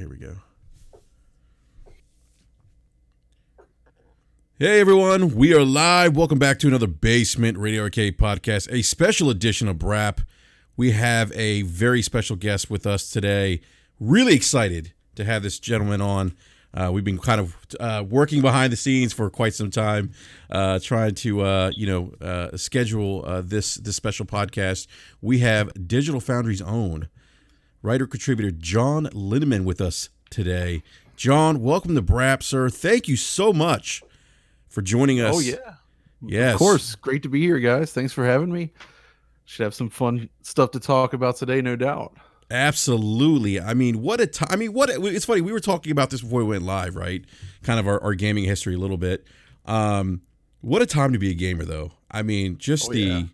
here we go. Hey everyone, we are live. Welcome back to another Basement Radio Arcade podcast, a special edition of BRAP. We have a very special guest with us today. Really excited to have this gentleman on. We've been kind of working behind the scenes for quite some time, trying to schedule this special podcast. We have Digital Foundry's own writer-contributor John Linneman with us today. John, welcome to BRAP, sir. Thank you so much for joining us. Oh, yeah. Yes. Of course. Great to be here, guys. Thanks for having me. Should have some fun stuff to talk about today, no doubt. Absolutely. I mean, it's funny. We were talking about this before we went live, right? Kind of our gaming history a little bit. What a time to be a gamer, though. I mean, I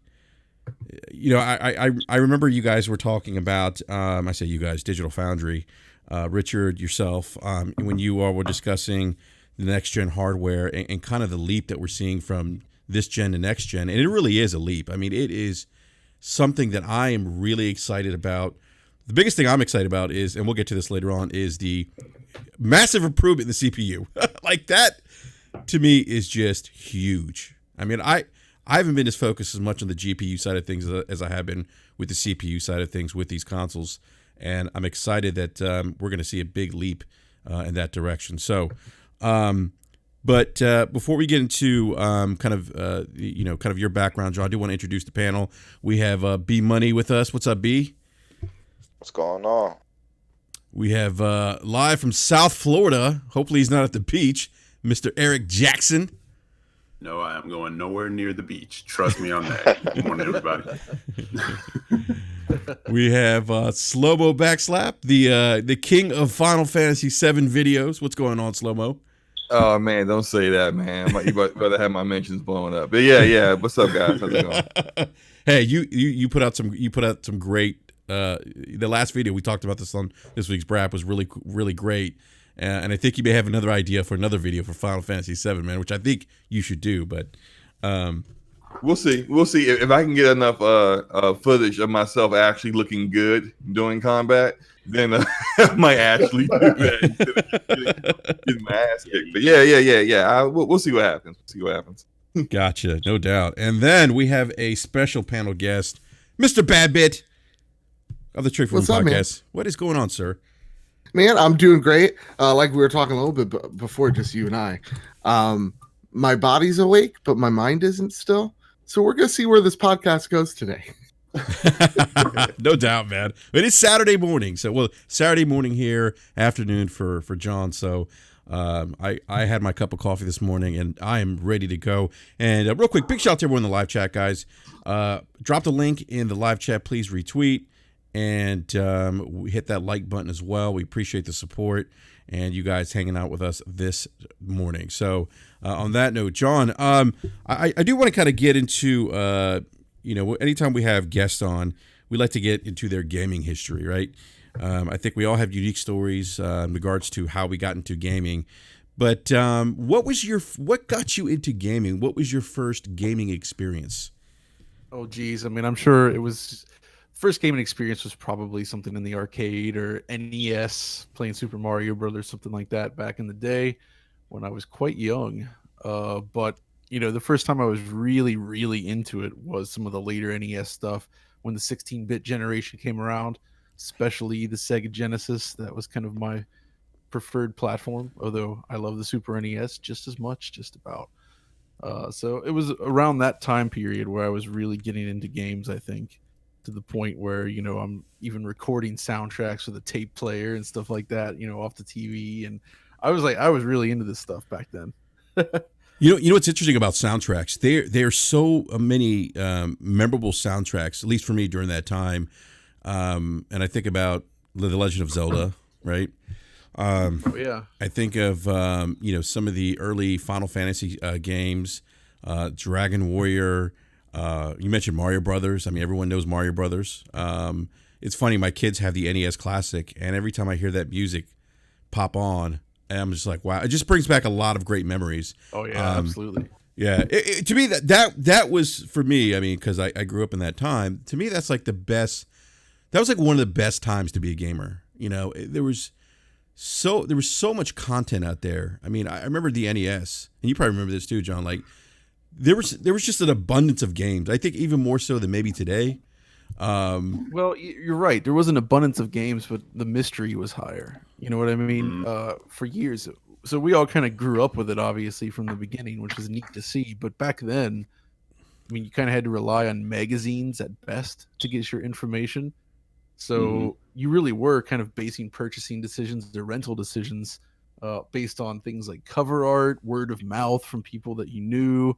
remember you guys were talking about, I say you guys, Digital Foundry, Richard, yourself, when you all were discussing the next gen hardware and kind of the leap that we're seeing from this gen to next gen. And it really is a leap. I mean, it is something that I am really excited about. The biggest thing I'm excited about is, and we'll get to this later on, is the massive improvement in the CPU. Like that, to me, is just huge. I mean, I haven't been as focused as much on the GPU side of things as I have been with the CPU side of things with these consoles. And I'm excited that we're going to see a big leap in that direction. So, but before we get into kind of your background, John, I do want to introduce the panel. We have B Money with us. What's up, B? What's going on? We have live from South Florida. Hopefully he's not at the beach, Mr. Eric Jackson. No, I am going nowhere near the beach. Trust me on that. Good morning, everybody. We have Slow-Mo Backslap, the king of Final Fantasy VII videos. What's going on, Slow-Mo? Oh man, don't say that, man. You better have my mentions blowing up. But yeah. What's up, guys? How's it going? Hey, you put out some great. The last video we talked about this on this week's BRAP was really great, and I think you may have another idea for another video for Final Fantasy VII, man, which I think you should do. But we'll see if I can get enough footage of myself actually looking good doing combat. Then I might actually do that. Get my ass kicked. But yeah. We'll see what happens. Gotcha, no doubt. And then we have a special panel guest, Mr. Badbit of the Trick Room Podcast. What is going on, sir? Man, I'm doing great. Like we were talking a little bit before, just you and I. My body's awake, but my mind isn't still. So we're going to see where this podcast goes today. No doubt, man. It is Saturday morning. Saturday morning here, afternoon for John. So I had my cup of coffee this morning, and I am ready to go. And real quick, big shout out to everyone in the live chat, guys. Drop the link in the live chat. Please retweet. And we hit that like button as well. We appreciate the support and you guys hanging out with us this morning. So on that note, John, I do want to kind of get into, anytime we have guests on, we like to get into their gaming history, right? I think we all have unique stories in regards to how we got into gaming. But what got you into gaming? What was your first gaming experience? Oh, geez. I mean, I'm sure it was... First gaming experience was probably something in the arcade or NES, playing Super Mario Brothers, something like that back in the day when I was quite young. But, the first time I was really, really into it was some of the later NES stuff when the 16-bit generation came around, especially the Sega Genesis. That was kind of my preferred platform, although I love the Super NES just as much, just about. So it was around that time period where I was really getting into games, I think. To the point where I'm even recording soundtracks with a tape player and stuff like that, off the TV, and I was really into this stuff back then. You know what's interesting about soundtracks? There are so many memorable soundtracks, at least for me during that time. And I think about The Legend of Zelda, right? Yeah. I think of some of the early Final Fantasy games, Dragon Warrior. You mentioned Mario Brothers. I mean, everyone knows Mario Brothers. It's funny, my kids have the NES Classic, and every time I hear that music pop on, and I'm just like, wow, it just brings back a lot of great memories. Oh yeah, absolutely. Yeah, to me that was for me. I mean, because I grew up in that time. To me, that's like the best. That was like one of the best times to be a gamer. There was there was so much content out there. I mean, I remember the NES, and you probably remember this too, John. Like there was just an abundance of games. I think even more so than maybe today. Well, you're right. There was an abundance of games, but the mystery was higher. You know what I mean? For years. So we all kind of grew up with it, obviously, from the beginning, which is neat to see. But back then, I mean, you kind of had to rely on magazines at best to get your information. So you really were kind of basing purchasing decisions or rental decisions based on things like cover art, word of mouth from people that you knew,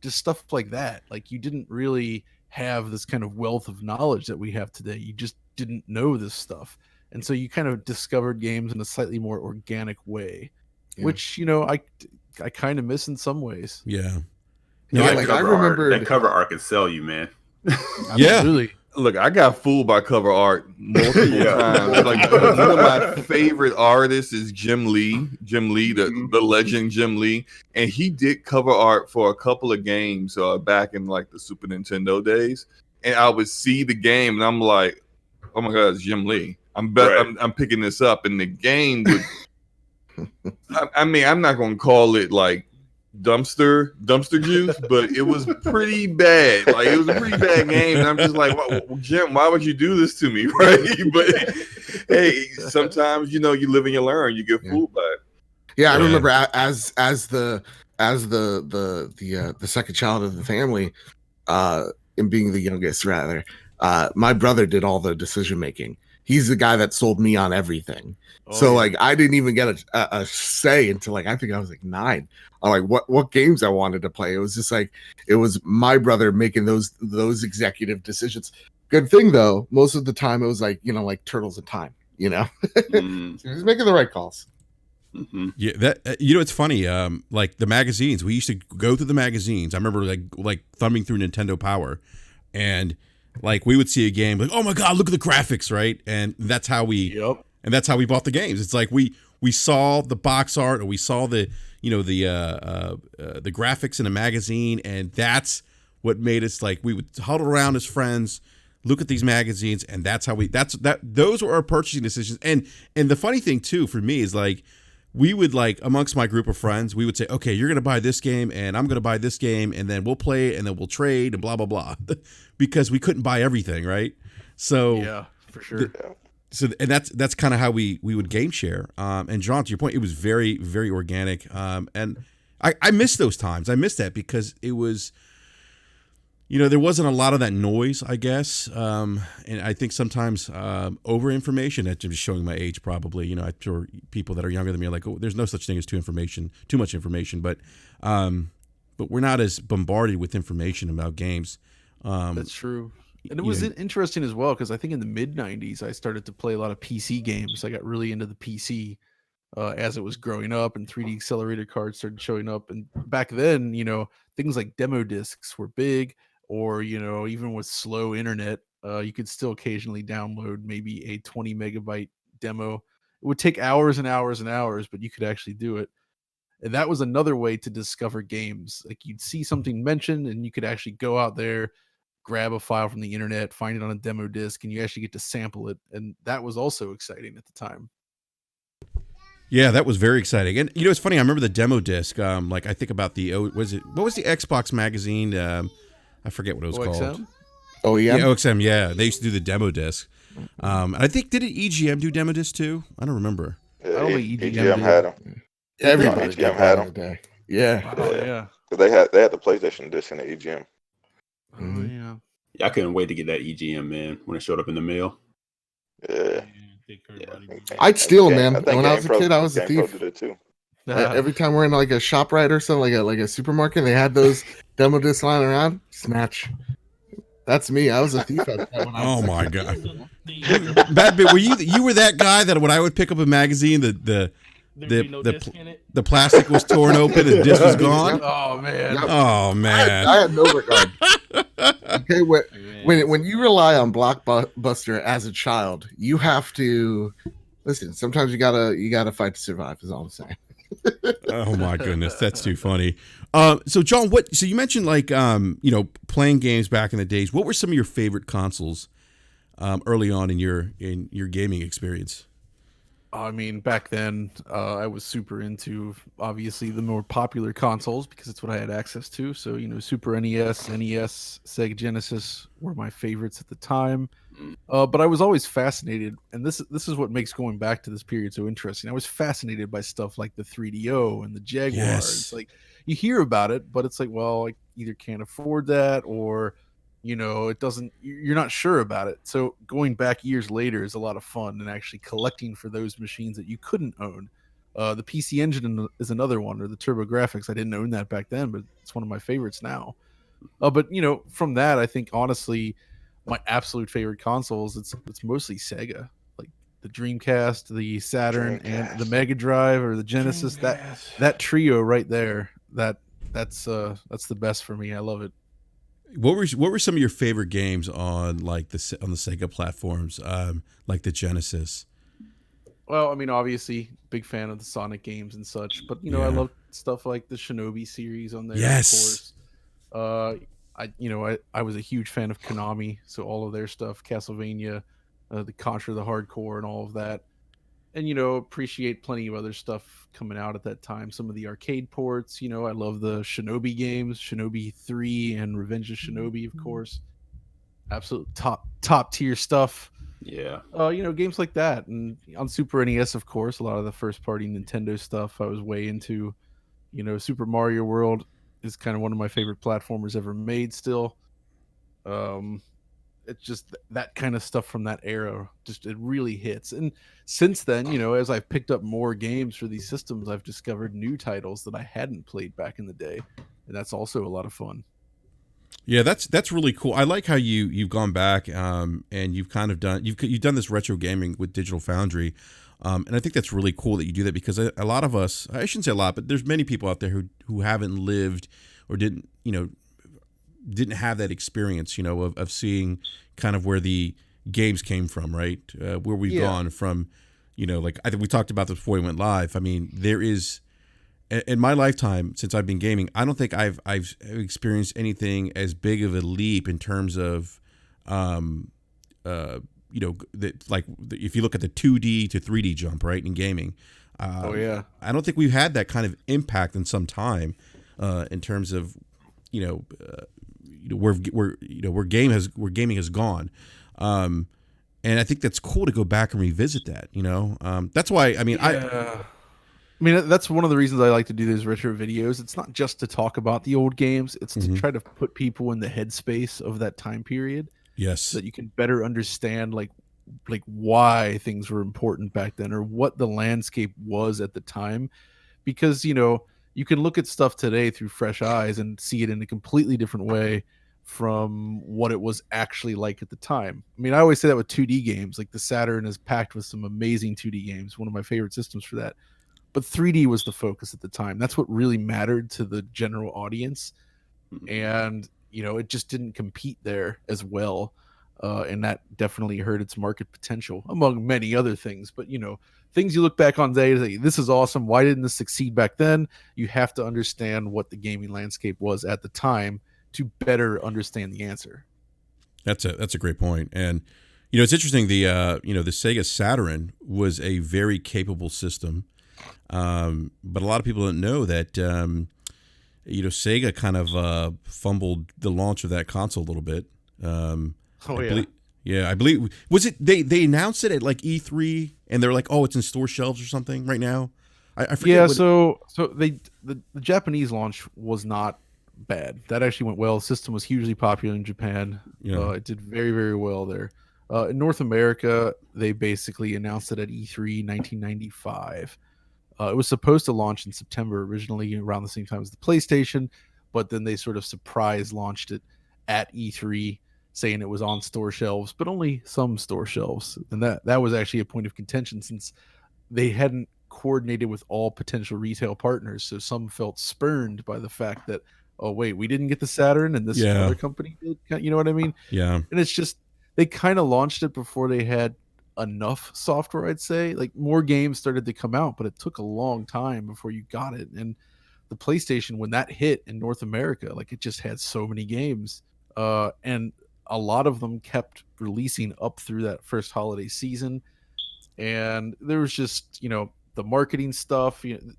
just stuff like that. Like you didn't really have this kind of wealth of knowledge that we have today. You just didn't know this stuff. And so you kind of discovered games in a slightly more organic way, which, you know, I kind of miss in some ways. Yeah. No, Yeah, like I remember that cover art can sell you, man. Yeah. Absolutely. Look, I got fooled by cover art multiple times. Like one of my favorite artists is Jim Lee, the legend Jim Lee, and he did cover art for a couple of games back in like the Super Nintendo days. And I would see the game, and I'm like, "Oh my God, it's Jim Lee! I'm picking this up." And the game would, I mean, I'm not gonna call it like dumpster juice, but it was pretty bad. Like it was a pretty bad game, and I'm just like, Jim, why would you do this to me, right? But hey, sometimes you know you live and you learn. You get fooled by it. Yeah, I remember as the second child of the family, and being the youngest rather, my brother did all the decision making. He's the guy that sold me on everything. Like I didn't even get a say until like I think I was like 9 on like what games I wanted to play. It was just like it was my brother making those executive decisions. Good thing though, most of the time it was like, you know, like Turtles in Time, you know. So he was making the right calls. Yeah, that you know, it's funny. Like the magazines, we used to go through the magazines. I remember like thumbing through Nintendo Power, and like we would see a game, like, oh my God, look at the graphics, right? And that's how we bought the games. It's like we saw the box art, or we saw the graphics in a magazine, and that's what made us like we would huddle around as friends, look at these magazines, and that's how those were our purchasing decisions. And the funny thing too for me is like we would like amongst my group of friends, we would say, okay, you're gonna buy this game, and I'm gonna buy this game, and then we'll play it, and then we'll trade, and blah blah blah, because we couldn't buy everything, right? So yeah, for sure. So and that's kind of how we would game share. And John, to your point, it was very very organic. And I miss those times. I miss that because it was, you know, there wasn't a lot of that noise, I guess. And I think sometimes over information. That's just showing my age, probably. You know, I'm sure people that are younger than me are like, oh, there's no such thing as too much information. But we're not as bombarded with information about games. That's true. And it was interesting as well, because I think in the mid 90s, I started to play a lot of PC games. I got really into the PC as it was growing up, and 3D accelerator cards started showing up. And back then, you know, things like demo discs were big, or, you know, even with slow internet, you could still occasionally download maybe a 20 megabyte demo. It would take hours and hours and hours, but you could actually do it. And that was another way to discover games. Like you'd see something mentioned, and you could actually go out there, grab a file from the internet, find it on a demo disc, and you actually get to sample it. And that was also exciting at the time. Yeah, that was very exciting. And you know, it's funny. I remember the demo disc. Like I think about what was the Xbox magazine? I forget what it was called. Oh yeah, OXM. Yeah, they used to do the demo disc. And I think did EGM do demo disc too? I don't remember. Yeah, I don't think EGM had them. everybody EGM had them. them. Yeah. Oh, yeah. They had the PlayStation disc in the EGM. Oh, yeah. Yeah, I couldn't wait to get that EGM, man, when it showed up in the mail. Yeah. I'd steal, man. I think When I was a kid, I was a Game Pro thief. did it too. Every time we're in like a ShopRite or something, like a supermarket, they had those demo discs lying around. Snatch. That's me. I was a thief at that when I was Oh my God. Bad bit. Were you were that guy that when I would pick up a magazine, the plastic was torn open and the disc was gone? Oh man. Oh man. I had no regard. Okay, when you rely on Blockbuster as a child, you have to listen. Sometimes you gotta fight to survive. Is all I'm saying. Oh my goodness, that's too funny. So John, so you mentioned like you know, playing games back in the days. What were some of your favorite consoles early on in your gaming experience? I mean, back then, I was super into obviously the more popular consoles because it's what I had access to. So, Super NES, NES, Sega Genesis were my favorites at the time. But I was always fascinated, and this is what makes going back to this period so interesting. I was fascinated by stuff like the 3DO and the Jaguar. Yes. It's like you hear about it, but it's like, well, I either can't afford that or it doesn't, you're not sure about it. So going back years later is a lot of fun, and actually collecting for those machines that you couldn't own. The PC Engine is another one, or the TurboGrafx. I didn't own that back then, but it's one of my favorites now. But from that, I think honestly, my absolute favorite consoles, it's mostly Sega, like the Dreamcast, the Saturn, and the Dreamcast. Mega Drive or the Genesis. That trio right there, that's the best for me. I love it. What were some of your favorite games on like on the Sega platforms, like the Genesis? Well, I mean, obviously, big fan of the Sonic games and such, but I Yeah. love stuff like the Shinobi series on there. Yes. Of course. I was a huge fan of Konami, so all of their stuff, Castlevania, the Contra, the Hardcore, and all of that. And appreciate plenty of other stuff coming out at that time. Some of the arcade ports. I love the Shinobi games, Shinobi 3 and Revenge of Shinobi, of course. Absolute top tier stuff. Yeah. Games like that. And on Super NES, of course, a lot of the first party Nintendo stuff I was way into. Super Mario World is kind of one of my favorite platformers ever made still. It's just that kind of stuff from that era, just it really hits. And since then, as I've picked up more games for these systems, I've discovered new titles that I hadn't played back in the day, and that's also a lot of fun. Yeah, that's really cool. I like how you've gone back, and you've kind of you've done this retro gaming with Digital Foundry, and I think that's really cool that you do that, because a lot of us, I shouldn't say a lot, but there's many people out there who haven't lived or didn't have that experience, of seeing kind of where the games came from, right? Where we've gone from, like I think we talked about this before we went live. I mean, there is, in my lifetime since I've been gaming, I don't think I've experienced anything as big of a leap in terms of, if you look at the 2D to 3D jump, right, in gaming. I don't think we've had that kind of impact in some time, in terms of, where gaming has gone, and I think that's cool to go back and revisit that. That's why. I mean, that's one of the reasons I like to do these retro videos. It's not just to talk about the old games; it's to try to put people in the headspace of that time period. Yes, so that you can better understand like why things were important back then, or what the landscape was at the time, because you can look at stuff today through fresh eyes and see it in a completely different way from what it was actually like at the time. I mean, I always say that with 2D games, like the Saturn is packed with some amazing 2D games, one of my favorite systems for that. But 3D was the focus at the time. That's what really mattered to the general audience. And, it just didn't compete there as well. And that definitely hurt its market potential, among many other things. But, things you look back on today and say, this is awesome. Why didn't this succeed back then? You have to understand what the gaming landscape was at the time to better understand the answer. That's a great point. And, it's interesting. The Sega Saturn was a very capable system. But a lot of people don't know that, Sega kind of fumbled the launch of that console a little bit. I believe was it they announced it at like E3 and they're like, oh, it's in store shelves or something right now. I forget. Yeah, so the Japanese launch was not bad. That actually went well. The system was hugely popular in Japan. Yeah. It did very, very well there. In North America, they basically announced it at E3 1995. It was supposed to launch in September originally, around the same time as the PlayStation, but then they sort of surprise launched it at E3, saying it was on store shelves, but only some store shelves. And that was actually a point of contention, since they hadn't coordinated with all potential retail partners. So some felt spurned by the fact that, oh, wait, we didn't get the Saturn and this other company did. You know what I mean? Yeah. And it's just, they kind of launched it before they had enough software, I'd say. Like, more games started to come out, but it took a long time before you got it. And the PlayStation, when that hit in North America, like, it just had so many games. And a lot of them kept releasing up through that first holiday season. and there was just the marketing stuff. And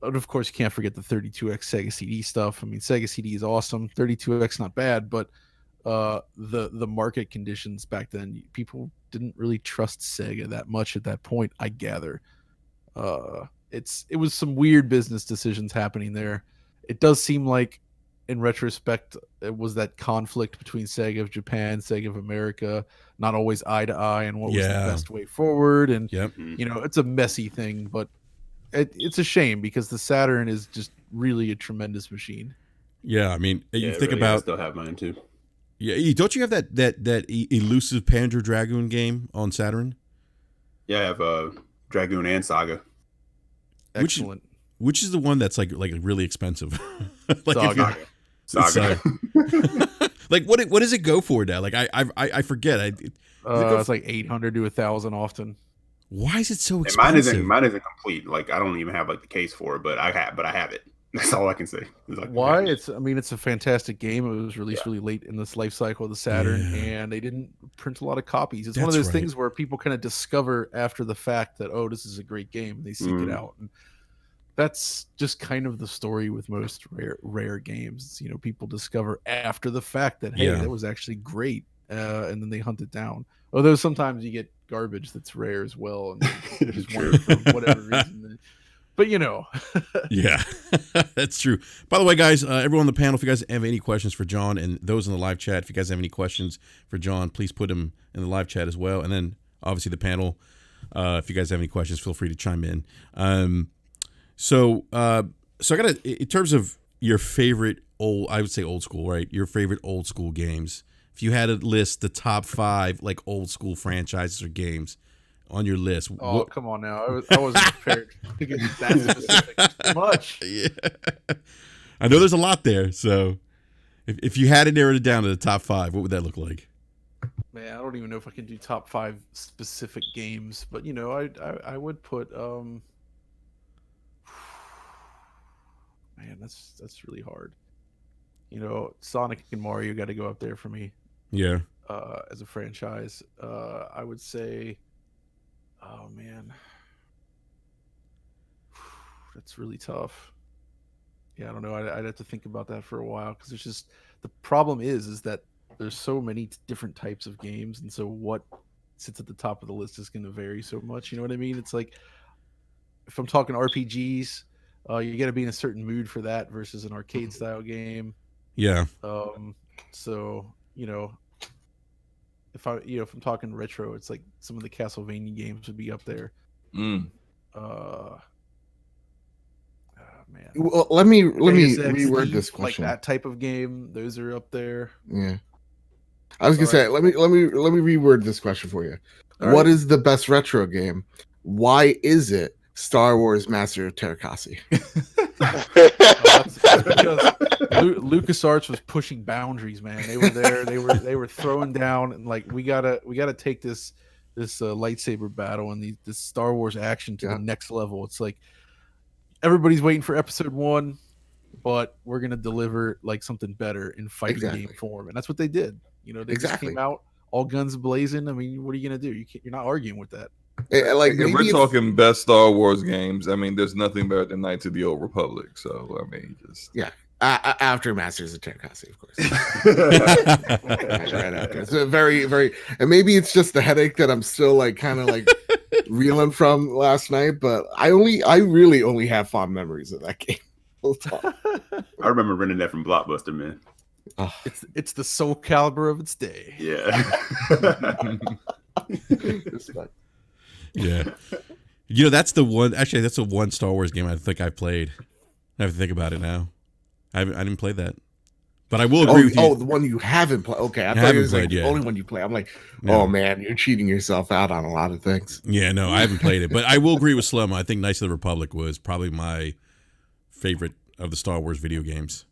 of course, you can't forget the 32X Sega CD stuff. I mean, Sega CD is awesome. 32X not bad, but the market conditions back then, people didn't really trust Sega that much at that point, I gather. It was some weird business decisions happening there. It does seem like, in retrospect, it was that conflict between Sega of Japan, Sega of America, not always eye to eye, and what was the best way forward. And it's a messy thing, but it's a shame because the Saturn is just really a tremendous machine. Yeah, I mean, you think really, about. I still have mine too. Yeah, don't you have that elusive Panzer Dragoon game on Saturn? Yeah, I have Dragoon and Saga. Excellent. Which is the one that's like really expensive? Saga. Saga. Like what does it go for now? Like I forget. It's like 800 to 1,000 often. Why is it so expensive? Mine isn't complete. Like I don't even have like the case for it, but I have it. That's all I can say. Why? It's a fantastic game. It was released really late in this life cycle of the Saturn, and they didn't print a lot of copies. It's one of those things where people kind of discover after the fact that, oh, this is a great game, and they seek it out. And that's just kind of the story with most rare games. People discover after the fact that, hey, that was actually great, and then they hunt it down. Although sometimes you get garbage that's rare as well, and they just want it for whatever reason. But yeah, that's true. By the way, guys, everyone on the panel, if you guys have any questions for John, and those in the live chat, if you guys have any questions for John, please put them in the live chat as well. And then obviously the panel, if you guys have any questions, feel free to chime in. So I got in terms of your favorite I would say old school, right? Your favorite old school games. If you had to list the top 5 like old school franchises or games on your list. Oh, come on now. I wasn't prepared to get that specific. Too much. Yeah. I know there's a lot there. So if you had to narrow it down to the top 5, what would that look like? Man, I don't even know if I can do top 5 specific games, but I would put man, that's really hard. Sonic and Mario got to go up there for me. Yeah. As a franchise, I would say, oh man, that's really tough. Yeah, I don't know. I'd have to think about that for a while because there's just the problem is that there's so many different types of games, and so what sits at the top of the list is going to vary so much. You know what I mean? It's like if I'm talking RPGs, you got to be in a certain mood for that versus an arcade style game. Yeah. So if I'm talking retro, it's like some of the Castlevania games would be up there. Mm. Man. Well, let me reword this question. Like that type of game, those are up there. Yeah. I was gonna say, let me reword this question for you. All What right. is the best retro game? Why is it Star Wars Master of Terrakasi? That's because LucasArts was pushing boundaries, man. They were there. They were throwing down, and like we gotta take this lightsaber battle and this Star Wars action to the next level. It's like everybody's waiting for Episode 1, but we're gonna deliver like something better in fighting game form, and that's what they did. They just came out all guns blazing. I mean, what are you gonna do? You're not arguing with that. Like if we're talking best Star Wars games, I mean, there's nothing better than Knights of the Old Republic. So I mean, just after Masters of Terrakasi, of course. right after. It's a very, very, and maybe it's just the headache that I'm still like kind of like reeling from last night. But I really only have fond memories of that game. I remember renting that from Blockbuster, man. Oh. It's the Soul Calibur of its day. Yeah. Yeah. That's the one. Actually, that's the one Star Wars game I think I played. I have to think about it now. I didn't play that, but I will agree with you. Oh, the one you haven't played. Okay, I thought it was like the only one you play. I'm like, oh man, you're cheating yourself out on a lot of things. Yeah, no, I haven't played it, but I will agree with Slum. I think Knights of the Republic was probably my favorite of the Star Wars video games.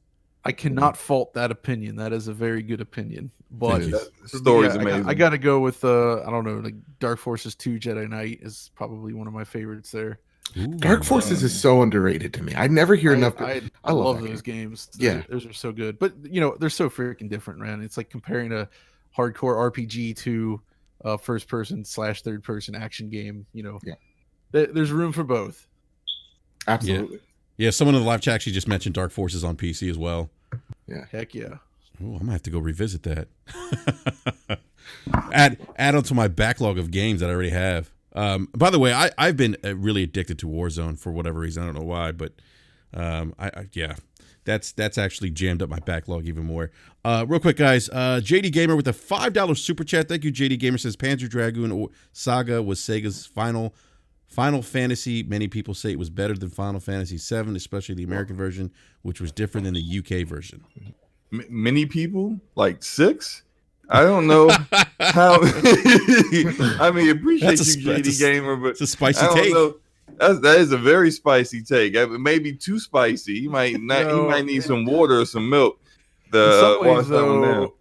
I cannot fault that opinion. That is a very good opinion. But the story's amazing. I got to go with I don't know, like Dark Forces 2 Jedi Knight is probably one of my favorites there. Ooh, Dark Forces is so underrated to me. I never hear enough. I love those games. Those are so good. But they're so freaking different, man. It's like comparing a hardcore RPG to first person / third person action game. Yeah. There's room for both. Absolutely. Yeah, someone in the live chat actually just mentioned Dark Forces on PC as well. Heck yeah. Oh, I'm gonna have to go revisit that. add onto my backlog of games that I already have. By the way, I've been really addicted to Warzone for whatever reason. I don't know why, but that's actually jammed up my backlog even more. Real quick, guys. JD Gamer with a $5 super chat. Thank you, JD Gamer. Says Panzer Dragoon Saga was Sega's Final Fantasy. Many people say it was better than Final Fantasy VII, especially the American version, which was different than the UK version. Many people, like 6. I don't know how. I mean, appreciate you, JD Gamer, but it's a spicy I don't take. know. That is a very spicy take. Maybe too spicy. He might not. He might need some water or some milk. In some ways, wash that one down. though,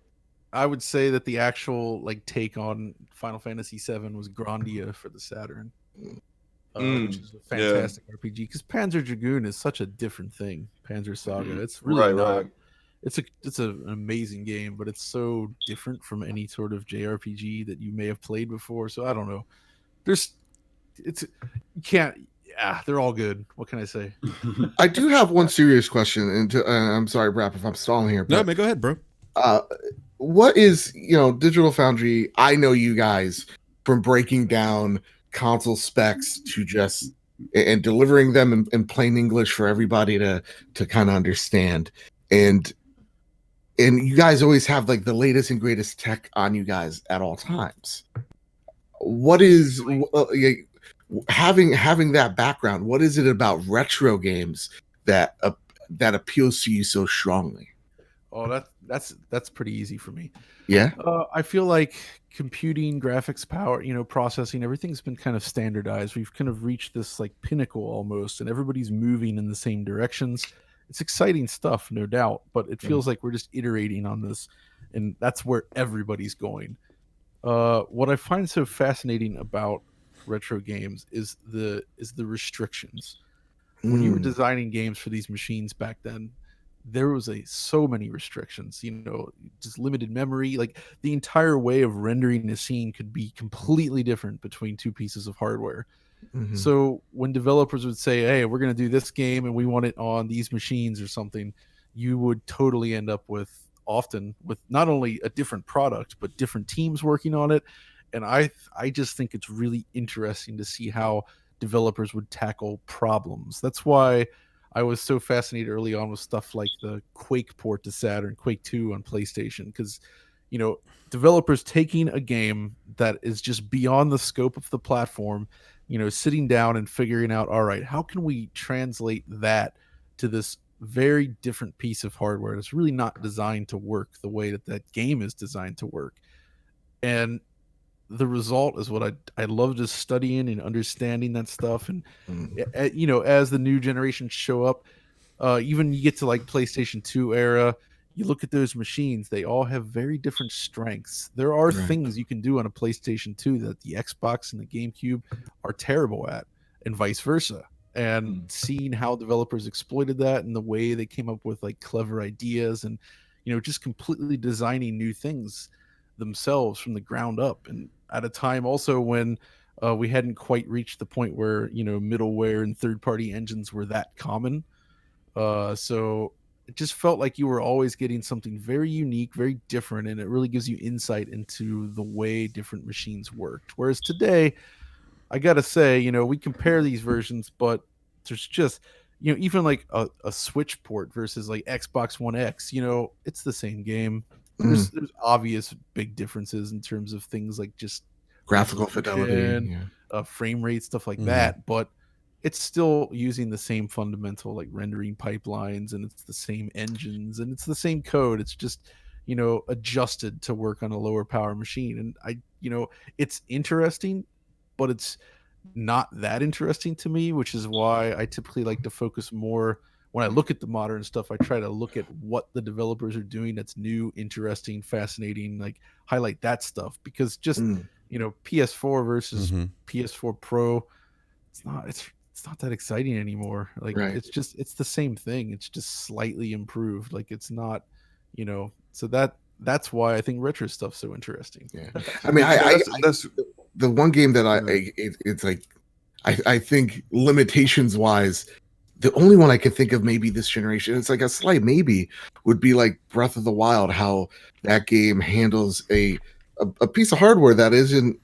I would say that the actual take on Final Fantasy VII was Grandia for the Saturn, which is a fantastic RPG. Because Panzer Dragoon is such a different thing. Panzer Saga, it's really not. Right. It's an amazing game, but it's so different from any sort of JRPG that you may have played before. So I don't know. They're all good. What can I say? I do have one serious question, and I'm sorry, Brap, if I'm stalling here. No, But, man, go ahead, bro. what is Digital Foundry? I know you guys from breaking down console specs to just and delivering them in plain English for everybody to kind of understand, and you guys always have the latest and greatest tech on you guys at all times. What is having that background? What is it about retro games that appeals to you so strongly? Oh, that's pretty easy for me. Yeah. I feel like computing, graphics power, processing, everything's been kind of standardized. We've kind of reached this pinnacle almost, and everybody's moving in the same directions. It's exciting stuff, no doubt, but it feels like we're just iterating on this, and that's where everybody's going. What I find so fascinating about retro games is the restrictions. When you were designing games for these machines back then, there was so many restrictions, just limited memory. The entire way of rendering a scene could be completely different between two pieces of hardware. Mm-hmm. So when developers would say, hey, we're going to do this game and we want it on these machines or something, you would totally end up often with not only a different product, but different teams working on it. And I just think it's really interesting to see how developers would tackle problems. That's why I was so fascinated early on with stuff like the Quake port to Saturn, Quake 2 on PlayStation, because developers taking a game that is just beyond the scope of the platform, sitting down and figuring out, all right, how can we translate that to this very different piece of hardware that's really not designed to work the way that game is designed to work. And the result is what I love, just studying and understanding that stuff. And as the new generations show up, even you get to PlayStation 2 era, you look at those machines, they all have very different strengths. There are things you can do on a PlayStation 2 that the Xbox and the GameCube are terrible at, and vice versa. And seeing how developers exploited that and the way they came up with clever ideas and just completely designing new things themselves from the ground up, and at a time also when we hadn't quite reached the point where middleware and third-party engines were that common. So it just felt like you were always getting something very unique, very different, and it really gives you insight into the way different machines worked. Whereas today, I gotta say, we compare these versions, but there's just even a Switch port versus Xbox One X, it's the same game. There's obvious big differences in terms of things like just graphical fidelity, frame rate, stuff like that, but it's still using the same fundamental rendering pipelines, and it's the same engines, and it's the same code. It's just adjusted to work on a lower power machine. And it's interesting, but it's not that interesting to me, which is why I typically like to focus more. When I look at the modern stuff, I try to look at what the developers are doing that's new, interesting, fascinating, highlight that stuff, because just PS4 versus PS4 Pro, it's not that exciting anymore. It's the same thing. It's just slightly improved. It's not, so that's why I think retro stuff's so interesting. Yeah. I mean, that's the one game that it's like, I think limitations wise, the only one I could think of maybe this generation, it's like a slight maybe, would be like Breath of the Wild, how that game handles a piece of hardware that isn't,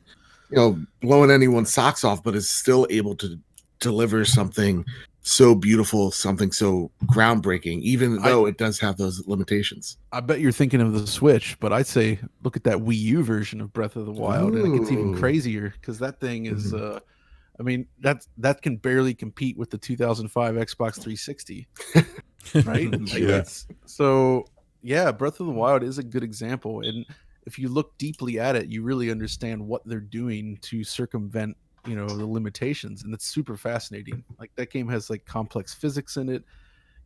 blowing anyone's socks off, but is still able to deliver something so beautiful, something so groundbreaking, even though it does have those limitations. I bet you're thinking of the Switch, but I'd say look at that Wii U version of Breath of the Wild, and it gets even Ooh. crazier because that thing is I mean, that can barely compete with the 2005 Xbox 360, right? So yeah, Breath of the Wild is a good example, and if you look deeply at it, you really understand what they're doing to circumvent, the limitations, and it's super fascinating. Like that game has like complex physics in it,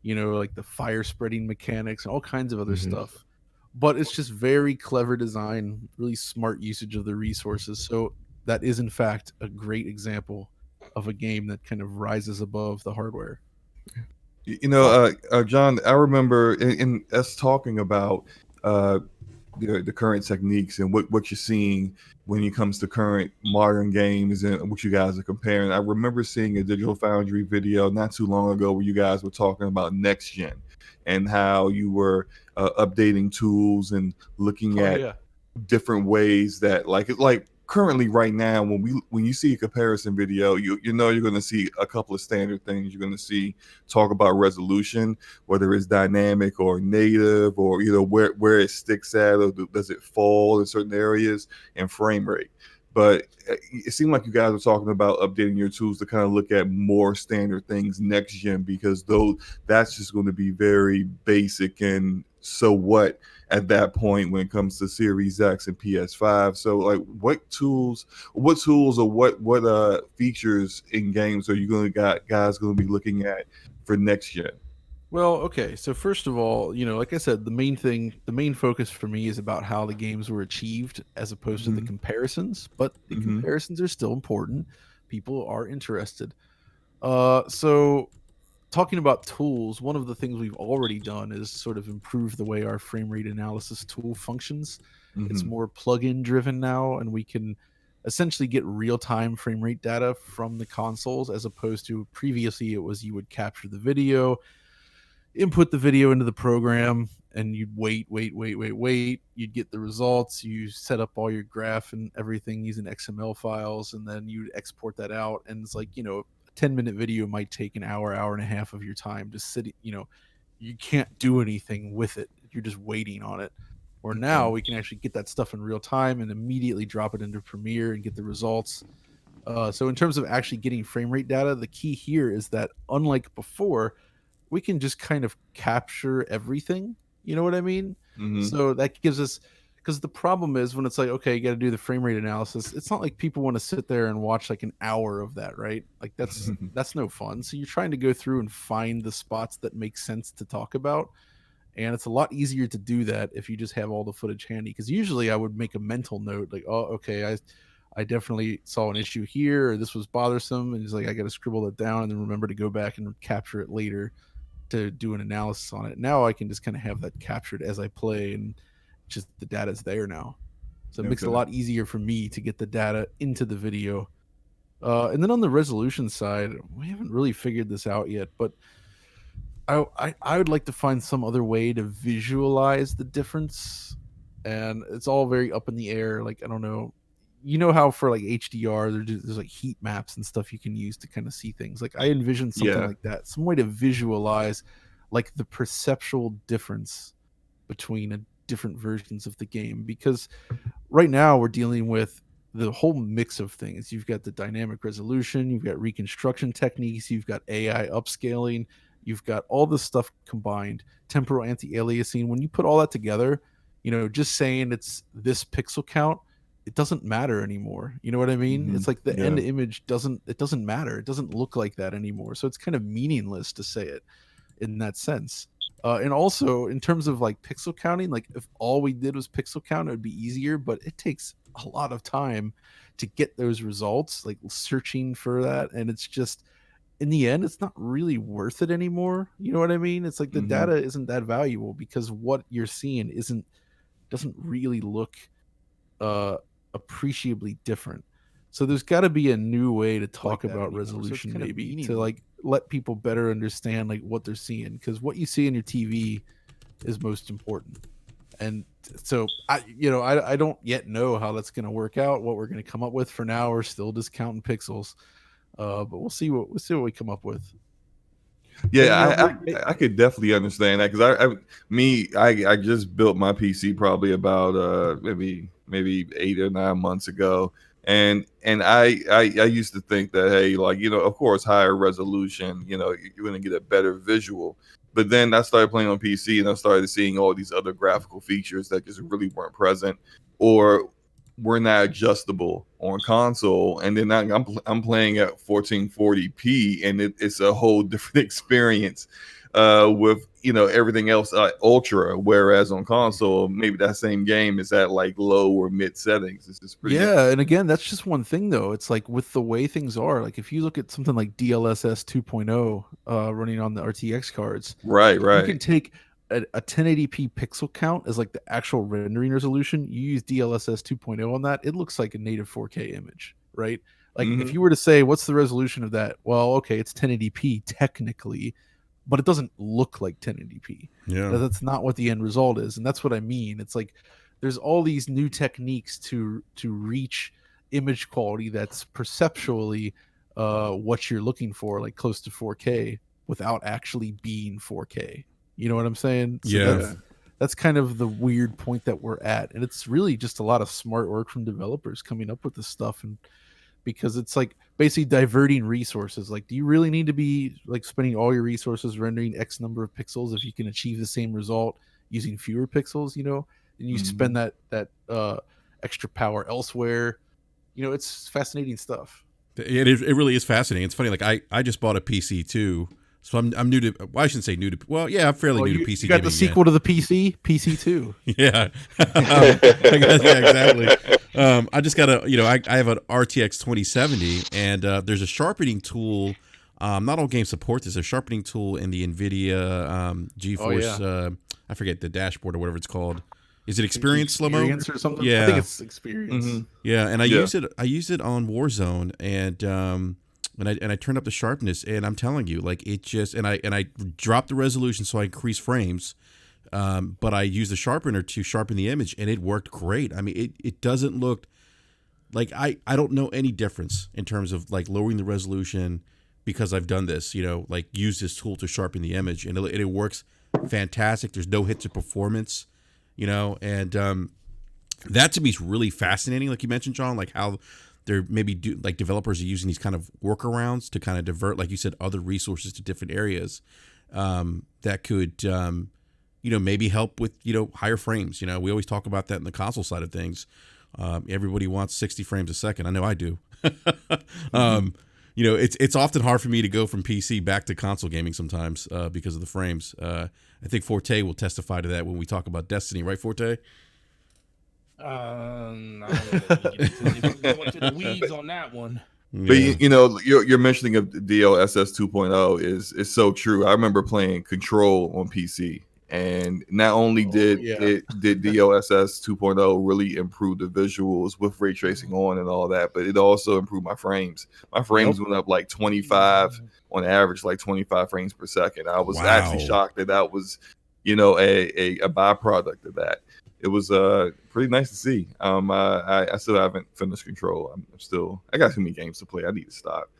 like the fire spreading mechanics and all kinds of other stuff. But it's just very clever design, really smart usage of the resources. So that is in fact a great example of a game that kind of rises above the hardware. John, I remember in us talking about the current techniques and what you're seeing when it comes to current modern games and what you guys are comparing. I remember seeing a Digital Foundry video not too long ago where you guys were talking about next gen and how you were updating tools and looking at different ways that like currently right now when you see a comparison video, you're going to see a couple of standard things. You're going to see talk about resolution, whether it's dynamic or native, or where it sticks at, or does it fall in certain areas, and frame rate. But it seemed like you guys were talking about updating your tools to kind of look at more standard things next gen, because that's just going to be very basic and so what at that point when it comes to Series X and PS5. So like what tools or what features in games are you guys going to be looking at for next gen? Well, okay. So first of all, like I said, the main focus for me is about how the games were achieved as opposed to the comparisons, but the comparisons are still important. People are interested. So talking about tools, one of the things we've already done is sort of improve the way our frame rate analysis tool functions. It's more plugin driven now, and we can essentially get real-time frame rate data from the consoles, as opposed to previously it was you would capture the video, input the video into the program, and you'd wait. You'd get the results. You set up all your graph and everything using XML files, and then you'd export that out. And it's like, a 10-minute video might take an hour and a half of your time to sit. You can't do anything with it. You're just waiting on it. Or now we can actually get that stuff in real time and immediately drop it into Premiere and get the results. So in terms of actually getting frame rate data, the key here is that unlike before, we can just kind of capture everything. You know what I mean? So that gives us, because the problem is when it's like, okay, you got to do the frame rate analysis. It's not like people want to sit there and watch like an hour of that, right? Like that's no fun. So you're trying to go through and find the spots that make sense to talk about. And it's a lot easier to do that if you just have all the footage handy. Because usually I would make a mental note like, oh, okay, I definitely saw an issue here, or this was bothersome. And it's like, I got to scribble that down and then remember to go back and capture it later to do an analysis on it. Now I can just kind of have that captured as I play, and just the data's there now. So it makes it a lot easier for me to get the data into the video. And then on the resolution side, we haven't really figured this out yet, but I would like to find some other way to visualize the difference. And it's all very up in the air. Like, I don't know. You know how for like HDR, there's like heat maps and stuff you can use to kind of see things. Like I envision something like that. Some way to visualize like the perceptual difference between different versions of the game. Because right now we're dealing with the whole mix of things. You've got the dynamic resolution, you've got reconstruction techniques, you've got AI upscaling, you've got all this stuff combined, temporal anti-aliasing. When you put all that together, just saying it's this pixel count, it doesn't matter anymore. You know what I mean? It's like the end image doesn't matter. It doesn't look like that anymore. So it's kind of meaningless to say it in that sense. And also in terms of like pixel counting, like if all we did was pixel count, it would be easier, but it takes a lot of time to get those results, like searching for that. And it's just, in the end, it's not really worth it anymore. You know what I mean? It's like the data isn't that valuable because what you're seeing isn't doesn't really look appreciably different. So there's got to be a new way to talk about resolution, maybe to like let people better understand like what they're seeing, because what you see in your TV is most important. And so I don't yet know how that's going to work out, what we're going to come up with. For now, we're still discounting pixels, but we'll see what we come up with. Yeah, I could definitely understand that, because I just built my PC probably about maybe 8 or 9 months ago, and I used to think that, hey, like, of course, higher resolution, you're gonna get a better visual. But then I started playing on PC and I started seeing all these other graphical features that just really weren't present or were not adjustable on console. And then I'm playing at 1440p, and it's a whole different experience with everything else ultra. Whereas on console, maybe that same game is at like low or mid settings. It's just pretty And again, that's just one thing though. It's like with the way things are, like if you look at something like DLSS 2.0 running on the RTX cards, right, you can take a 1080p pixel count as like the actual rendering resolution. You use DLSS 2.0 on that, it looks like a native 4K image, right? Like if you were to say, what's the resolution of that? Well, okay, it's 1080p technically, but it doesn't look like 1080p. Yeah, that's not what the end result is. And that's what I mean. It's like there's all these new techniques to reach image quality that's perceptually what you're looking for, like close to 4K without actually being 4K. You know what I'm saying? So yeah. that's kind of the weird point that we're at. And it's really just a lot of smart work from developers coming up with this stuff. And because it's like basically diverting resources. Like, do you really need to be like spending all your resources rendering X number of pixels if you can achieve the same result using fewer pixels, and you spend that extra power elsewhere? It's fascinating stuff. It really is fascinating. It's funny. Like I just bought a PC too. So I'm new to. Well, I shouldn't say new to. Well, yeah, I'm fairly new to PC. You got the sequel to the PC 2. Yeah, yeah, exactly. I just got I have an RTX 2070, and there's a sharpening tool. Not all games support this. A sharpening tool in the NVIDIA GeForce. I forget the dashboard or whatever it's called. Is it Experience Experience or something? Yeah, I think it's Experience. Yeah, and I use it on Warzone, and I turned up the sharpness, and I'm telling you, like it just and I dropped the resolution so I increased frames, but I used the sharpener to sharpen the image, and it worked great. I mean, it doesn't look like I don't know any difference in terms of like lowering the resolution because I've done this, like use this tool to sharpen the image, and it works fantastic. There's no hit to performance, and that to me is really fascinating. Like you mentioned, John, like how there maybe like developers are using these kind of workarounds to kind of divert, like you said, other resources to different areas that could, maybe help with, higher frames. We always talk about that in the console side of things. Everybody wants 60 frames a second. I know I do. It's often hard for me to go from PC back to console gaming sometimes because of the frames. I think Forte will testify to that when we talk about Destiny, right, Forte? I don't know if we go into the weeds on that one. But you're mentioning of DLSS 2.0 is so true. I remember playing Control on PC, and not only did DLSS 2.0 really improve the visuals with ray tracing on and all that, but it also improved my frames. My frames went up like 25 on average, like 25 frames per second. I was actually shocked that was a byproduct of that. It was pretty nice to see. I still haven't finished Control. I got too many games to play. I need to stop.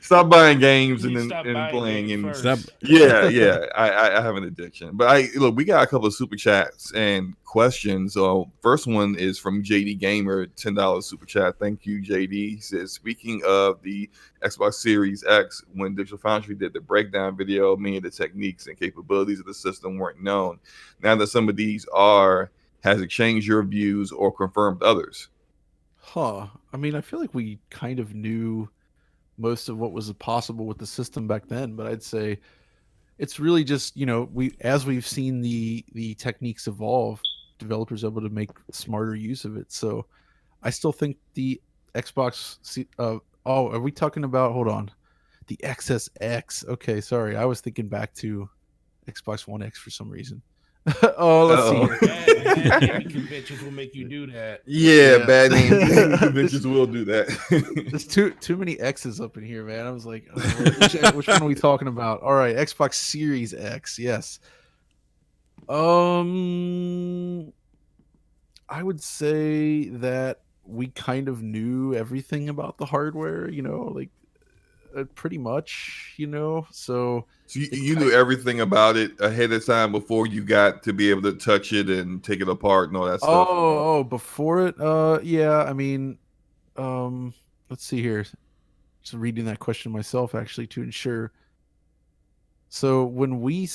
Stop buying games and playing and stop. Yeah. I have an addiction. But look, we got a couple of super chats and questions. First one is from JD Gamer, $10 super chat. Thank you, JD. He says, speaking of the Xbox Series X, when Digital Foundry did the breakdown video, many of the techniques and capabilities of the system weren't known. Now that some of these has it changed your views or confirmed others? I mean, I feel like we kind of knew most of what was possible with the system back then, but I'd say it's really just, we've seen the techniques evolve, developers are able to make smarter use of it. So I still think the Xbox, are we talking about, hold on, the XSX? Okay, sorry. I was thinking back to Xbox One X for some reason. Oh, let's see. Bad naming conventions will make you do that. Yeah, Yeah. bad name conventions will do that. There's too many X's up in here, man. I was like, which one are we talking about? All right, Xbox Series X. Yes. I would say that we kind of knew everything about the hardware, like pretty much, So So you knew everything about it ahead of time before you got to be able to touch it and take it apart and all that stuff. Before it, yeah. I mean, let's see here. Just reading that question myself, actually, to ensure. So when we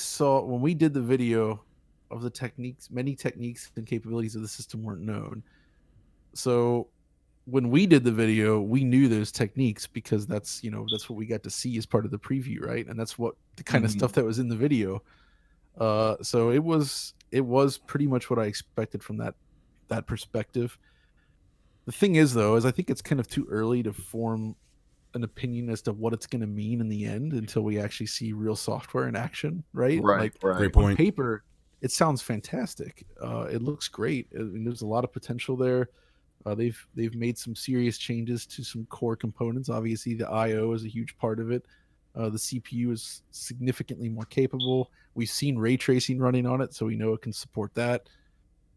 did the video of the techniques, many techniques and capabilities of the system weren't known. So when we did the video, we knew those techniques because that's what we got to see as part of the preview, right? And that's what the kind of stuff that was in the video. So it was pretty much what I expected from that perspective. The thing is, though, is I think it's kind of too early to form an opinion as to what it's going to mean in the end until we actually see real software in action, right? Right. Great On point. paper, it sounds fantastic. It looks great. I mean, there's a lot of potential there. They've made some serious changes to some core components. Obviously, the I/O is a huge part of it. The CPU is significantly more capable. We've seen ray tracing running on it, so we know it can support that.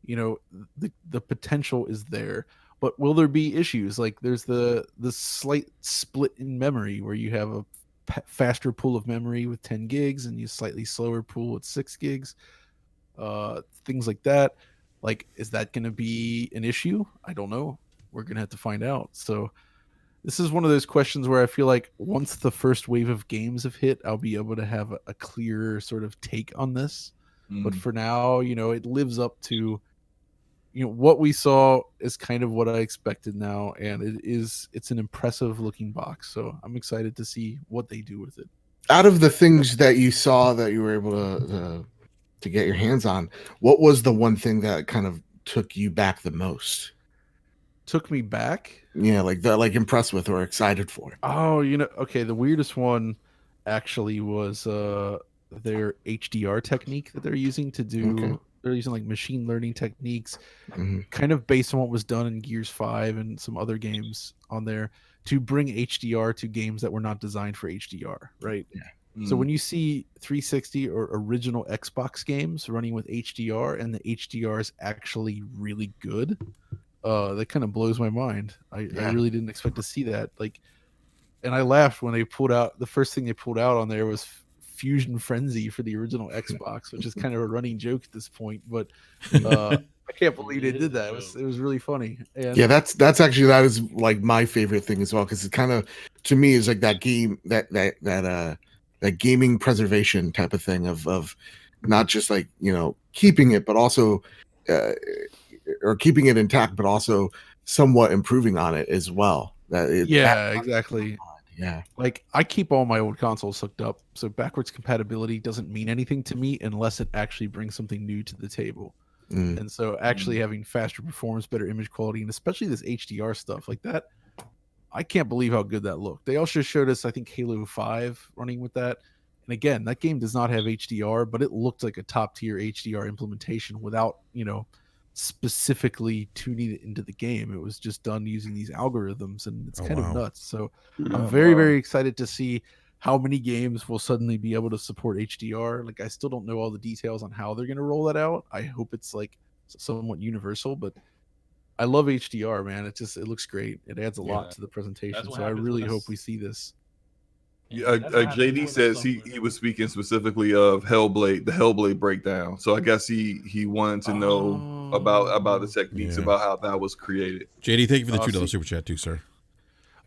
The potential is there. But will there be issues? Like there's the slight split in memory where you have a faster pool of memory with 10 gigs and you slightly slower pool with 6 gigs. Things like that. Like, is that going to be an issue? I don't know. We're going to have to find out. So this is one of those questions where I feel like once the first wave of games have hit, I'll be able to have a clearer sort of take on this. But for now, it lives up to what we saw is kind of what I expected now, and it's an impressive looking box. So I'm excited to see what they do with it. Out of the things that you saw that you were able to get your hands on, what was the one thing that kind of took you back the most? Took me back? Yeah, like impressed with or excited for. Oh, okay. The weirdest one actually was their HDR technique that they're using to do. Okay. They're using like machine learning techniques, kind of based on what was done in Gears 5 and some other games on there to bring HDR to games that were not designed for HDR, right? Yeah. So when you see 360 or original Xbox games running with HDR and the HDR is actually really good, that kind of blows my mind. I really didn't expect to see that. And I laughed when they pulled out, the first thing they pulled out on there was Fusion Frenzy for the original Xbox, which is kind of a running joke at this point, but I can't believe they did that. It was really funny. And yeah, that is like my favorite thing as well, because it kind of, to me, is like that game that gaming preservation type of thing of not just like keeping it, but also or keeping it intact, but also somewhat improving on it as well. Exactly. Yeah. Like I keep all my old consoles hooked up, so backwards compatibility doesn't mean anything to me unless it actually brings something new to the table. And so actually having faster performance, better image quality, and especially this HDR stuff like that, I can't believe how good that looked. They also showed us, I think, Halo 5 running with that. And again, that game does not have HDR, but it looked like a top tier HDR implementation without, specifically tuning it into the game. It was just done using these algorithms, and it's kind of nuts. So I'm very, very excited to see how many games will suddenly be able to support HDR. Like, I still don't know all the details on how they're going to roll that out. I hope it's like somewhat universal, but I love HDR, man. It looks great. It adds a lot to the presentation. So I really hope we see this. JD says he was speaking specifically of Hellblade, the Hellblade breakdown. So I guess he wanted to know about the techniques, about how that was created. JD, thank you for the $2 super chat too, sir.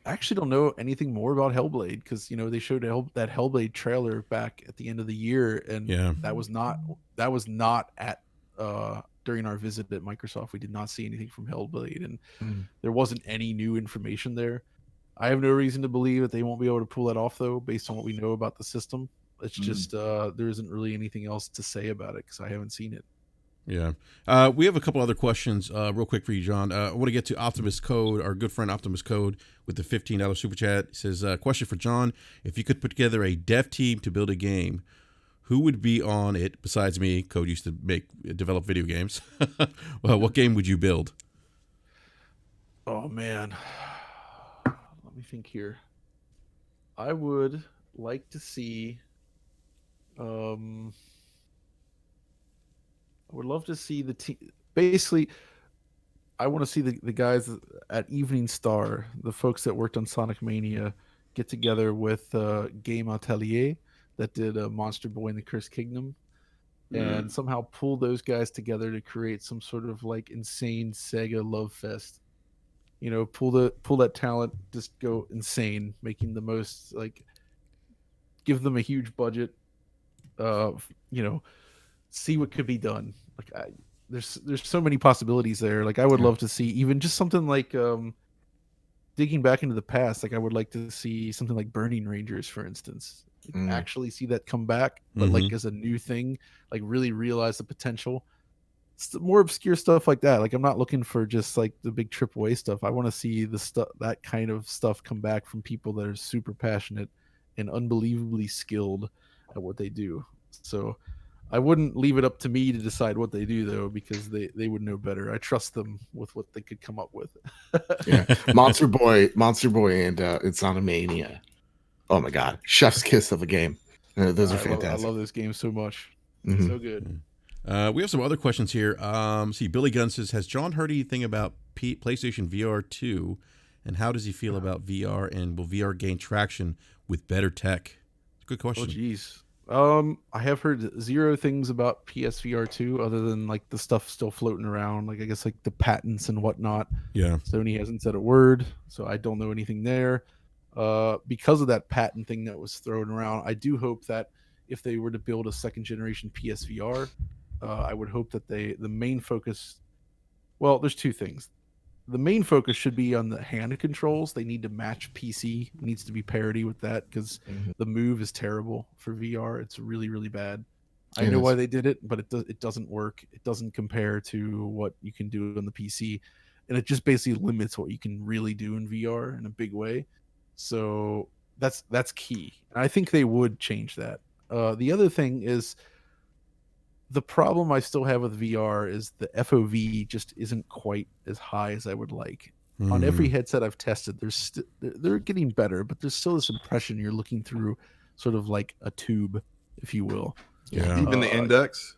I actually don't know anything more about Hellblade because they showed that Hellblade trailer back at the end of the year, and that was not at during our visit at Microsoft. We did not see anything from Hellblade, and there wasn't any new information there. I have no reason to believe that they won't be able to pull that off, though, based on what we know about the system. It's just there isn't really anything else to say about it because I haven't seen it. Yeah. We have a couple other questions real quick for you, John. I want to get to Optimus Code, our good friend Optimus Code, with the $15 super chat. It says, question for John. If you could put together a dev team to build a game, who would be on it besides me? Code used to develop video games. Well, what game would you build? Oh man, let me think here. I would like to see. I would love to see the team. Basically, I want to see the guys at Evening Star, the folks that worked on Sonic Mania, get together with Game Atelier that did Monster Boy and the Cursed Kingdom, and somehow pull those guys together to create some sort of like insane Sega love fest. You know, pull that talent, just go insane, making the most, like, give them a huge budget. You know, see what could be done. Like, there's so many possibilities there. Like, I would love to see even just something like digging back into the past. Like, I would like to see something like Burning Rangers, for instance. Like, actually see that come back, but like as a new thing. Like, really realize the potential. More obscure stuff like that. Like, I'm not looking for just like the big AAA stuff. I want to see the stuff, that kind of stuff, come back from people that are super passionate and unbelievably skilled at what they do. So I wouldn't leave it up to me to decide what they do, though, because they would know better. I trust them with what they could come up with. Yeah, Monster Boy, and Insomnia. Oh my God, chef's kiss of a game. Those are fantastic. I love those games so much. So good. We have some other questions here. See, Billy Gunn says, has John heard anything about PlayStation VR 2, and how does he feel about VR, and will VR gain traction with better tech? Good question. Oh, geez. I have heard zero things about PSVR 2 other than like the stuff still floating around. Like, I guess like the patents and whatnot. Yeah. Sony hasn't said a word, so I don't know anything there. Because of that patent thing that was thrown around, I do hope that if they were to build a second generation PSVR, I would hope that the main focus, well, there's two things. The main focus should be on the hand controls. They need to match PC. It needs to be parity with that, because the Move is terrible for VR. It's really, really bad. I know why they did it, but it doesn't work. It doesn't compare to what you can do on the PC, and it just basically limits what you can really do in VR in a big way. So that's key. And I think they would change that. The other thing is, the problem I still have with VR is the FOV just isn't quite as high as I would like. On every headset I've tested, they're getting better, but there's still this impression you're looking through sort of like a tube, if you will. Yeah. Even the index.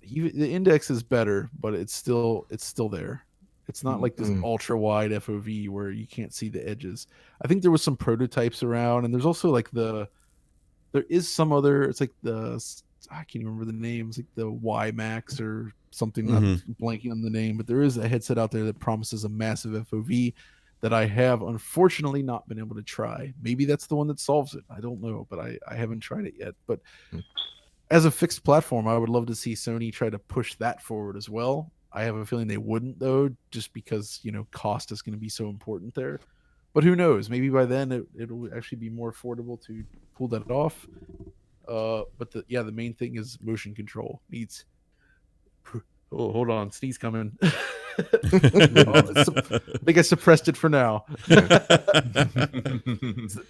The index is better, but it's still there. It's not like this ultra wide FOV where you can't see the edges. I think there was some prototypes around, and there's also like there is some other. It's like I can't even remember the names, like the Y Max or something. I'm blanking on the name, but there is a headset out there that promises a massive FOV that I have unfortunately not been able to try. Maybe that's the one that solves it. I don't know, but I haven't tried it yet. But as a fixed platform, I would love to see Sony try to push that forward as well. I have a feeling they wouldn't, though, just because, cost is going to be so important there. But who knows? Maybe by then it'll actually be more affordable to pull that off. But the main thing is motion control. Needs. Oh, hold on, sneeze coming. I think I suppressed it for now.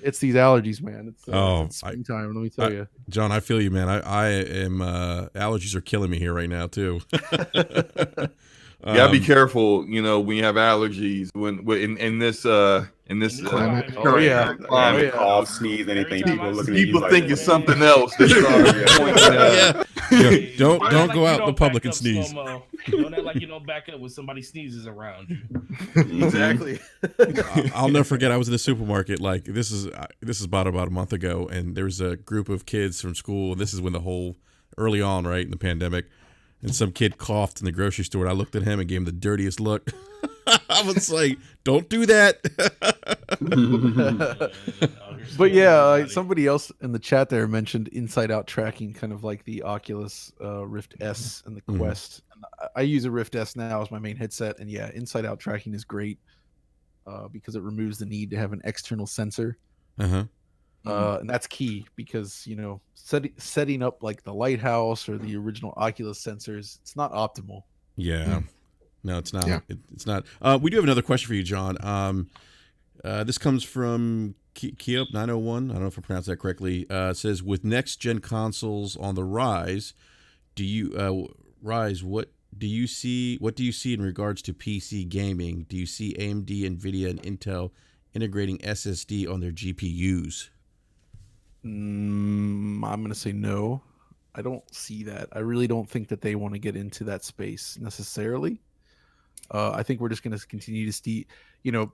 It's these allergies, man. It's springtime. Let me tell you, John. I feel you, man. I am. Allergies are killing me here right now too. You gotta be careful, when you have allergies. When in this climate. Climate. Cough, sneeze, anything. People looking at you People like, think it's something else. They Don't go out in the public and sneeze. Don't act like you don't back up when somebody sneezes around you. Exactly. I'll never forget. I was in the supermarket. Like this is about a month ago, and there's a group of kids from school, and this is when the whole early on, right, in the pandemic. And some kid coughed in the grocery store, and I looked at him and gave him the dirtiest look. I was like, don't do that. But yeah, somebody else in the chat there mentioned inside-out tracking, kind of like the Oculus Rift S and the Quest. And I use a Rift S now as my main headset, and yeah, inside-out tracking is great because it removes the need to have an external sensor. And that's key because, setting up like the Lighthouse or the original Oculus sensors, it's not optimal. Yeah. No, it's not. Yeah. It's not. We do have another question for you, John. This comes from Keop 901, I don't know if I pronounced that correctly, says with next gen consoles on the rise, what do you see in regards to PC gaming? Do you see AMD, Nvidia, and Intel integrating SSD on their GPUs? I'm going to say no. I don't see that. I really don't think that they want to get into that space necessarily. I think we're just going to continue to see, the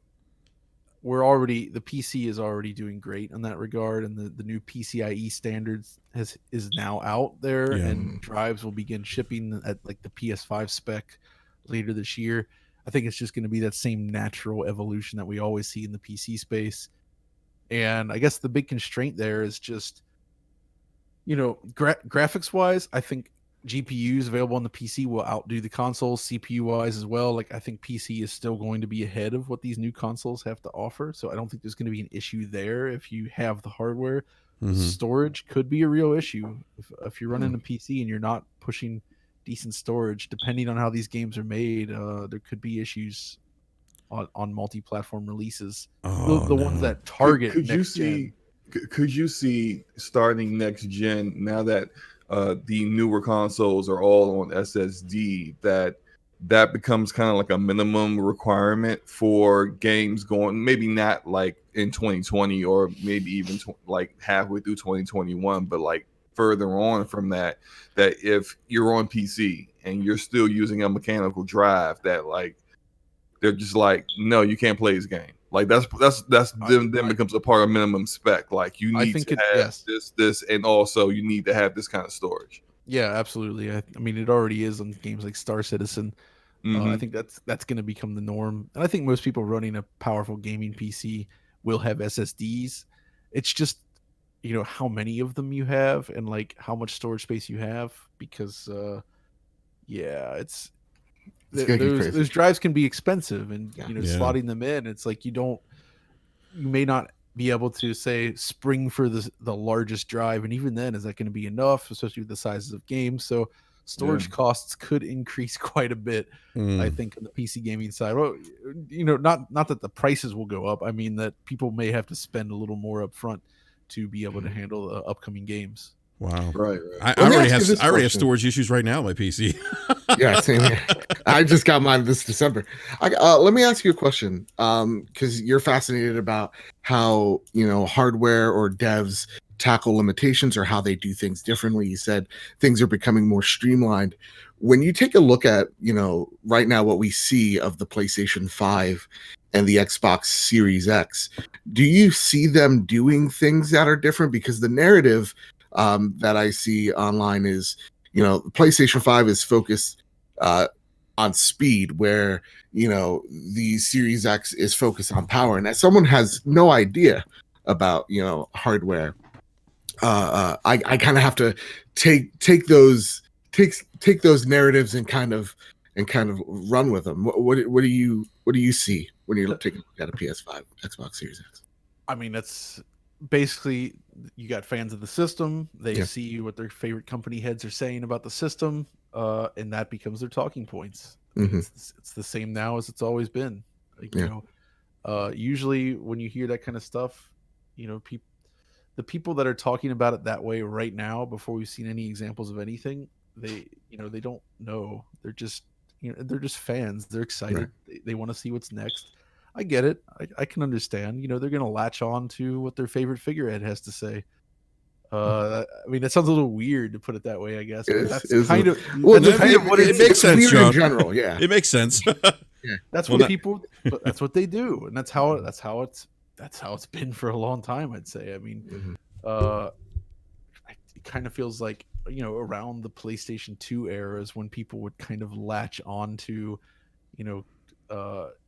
PC is already doing great in that regard, and the new PCIe standards is now out there, and drives will begin shipping at like the PS5 spec later this year. I think it's just going to be that same natural evolution that we always see in the PC space. And I guess the big constraint there is just, graphics wise, I think GPUs available on the PC will outdo the consoles, CPU wise as well. Like, I think PC is still going to be ahead of what these new consoles have to offer. So I don't think there's going to be an issue there if you have the hardware. Storage could be a real issue if you're running a PC and you're not pushing decent storage. Depending on how these games are made, there could be issues on multi-platform releases. The ones that target could you see starting next gen, now that the newer consoles are all on SSD, that becomes kind of like a minimum requirement for games going, maybe not like in 2020 or maybe even like halfway through 2021, but like further on from that if you're on PC and you're still using a mechanical drive, that like they're just like, no, you can't play this game. Like that's then becomes a part of minimum spec. Like you need to have this, and also you need to have this kind of storage. Yeah, absolutely. I mean, it already is on games like Star Citizen. I think that's going to become the norm, and I think most people running a powerful gaming PC will have SSDs. It's just, how many of them you have and like how much storage space you have, because those drives can be expensive, and slotting them in, it's like you may not be able to say spring for the largest drive, and even then, is that going to be enough, especially with the sizes of games? So storage costs could increase quite a bit, I think, on the PC gaming side. Well, not that the prices will go up. I mean that people may have to spend a little more up front to be able to handle the upcoming games. Wow. Right. I already have storage issues right now on my PC. Yeah, same here. I just got mine this December. Let me ask you a question, because you're fascinated about how hardware or devs tackle limitations or how they do things differently. You said things are becoming more streamlined. When you take a look at right now what we see of the PlayStation 5 and the Xbox Series X, do you see them doing things that are different? Because the narrative that I see online is, PlayStation 5 is focused on speed, where the Series X is focused on power. And as someone has no idea about hardware, I kind of have to take those narratives and kind of run with them. What do you see when you're taking a look at a PS5, Xbox Series X? I mean, that's basically, you got fans of the system. They see what their favorite company heads are saying about the system, and that becomes their talking points. It's the same now as it's always been. Like, usually when you hear that kind of stuff, the people that are talking about it that way right now, before we've seen any examples of anything, they don't know. They're just they're just fans. They're excited. Right. They want to see what's next. I get it. I can understand. They're going to latch on to what their favorite figurehead has to say. I mean, that sounds a little weird to put it that way, I guess. But that's kind of what it makes sense, John. In general, yeah, it makes sense. That's what that's what they do, and that's how it's been for a long time, I'd say. I mean, it kind of feels like around the PlayStation 2 era is when people would kind of latch on to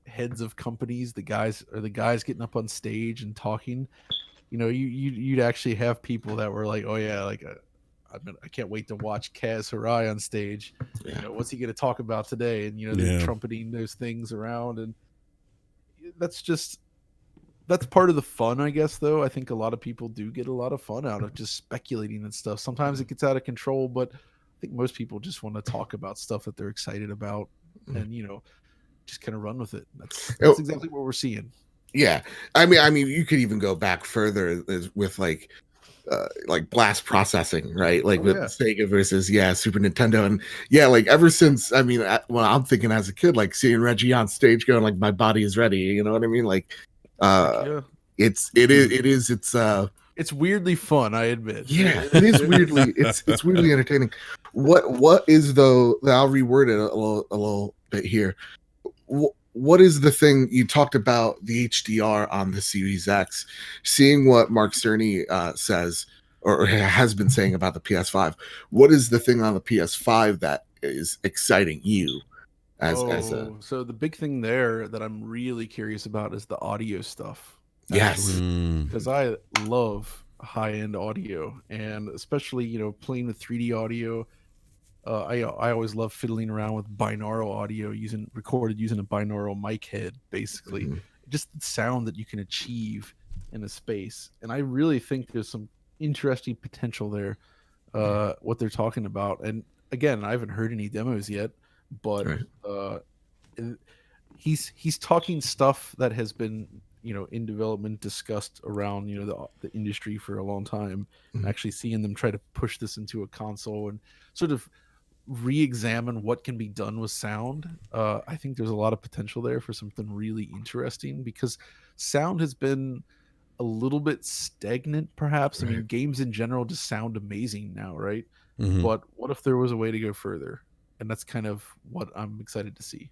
heads of companies, the guys getting up on stage and talking. You'd actually have people that were like, oh yeah, like I can't wait to watch Kaz Hirai on stage. What's he going to talk about today? And they're trumpeting those things around, and that's part of the fun, I guess. Though I think a lot of people do get a lot of fun out of just speculating and stuff. Sometimes it gets out of control, but I think most people just want to talk about stuff that they're excited about, and just kind of run with it. That's exactly what we're seeing. Yeah, I mean, you could even go back further with like blast processing, right? Like with Sega versus Super Nintendo, and like ever since, I mean, well, I'm thinking as a kid, like seeing Reggie on stage going like, "My body is ready," you know what I mean? Like, it's weirdly fun, I admit. Yeah, it is weirdly it's weirdly entertaining. What is though? I'll reword it a little bit here. What is the thing you talked about the HDR on the Series X? Seeing what Mark Cerny says or has been saying about the PS5, what is the thing on the PS5 that is exciting you? So the big thing there that I'm really curious about is the audio stuff. Yes, because I love high-end audio, and especially playing with 3D audio. I always love fiddling around with binaural audio, recorded using a binaural mic head, basically. Just the sound that you can achieve in a space. And I really think there's some interesting potential there, what they're talking about. And again, I haven't heard any demos yet, but he's talking stuff that has been in development, discussed around the industry for a long time. Actually seeing them try to push this into a console and sort of re-examine what can be done with sound. I think there's a lot of potential there for something really interesting, because sound has been a little bit stagnant, perhaps. I mean, games in general just sound amazing now, right? But what if there was a way to go further? And that's kind of what I'm excited to see.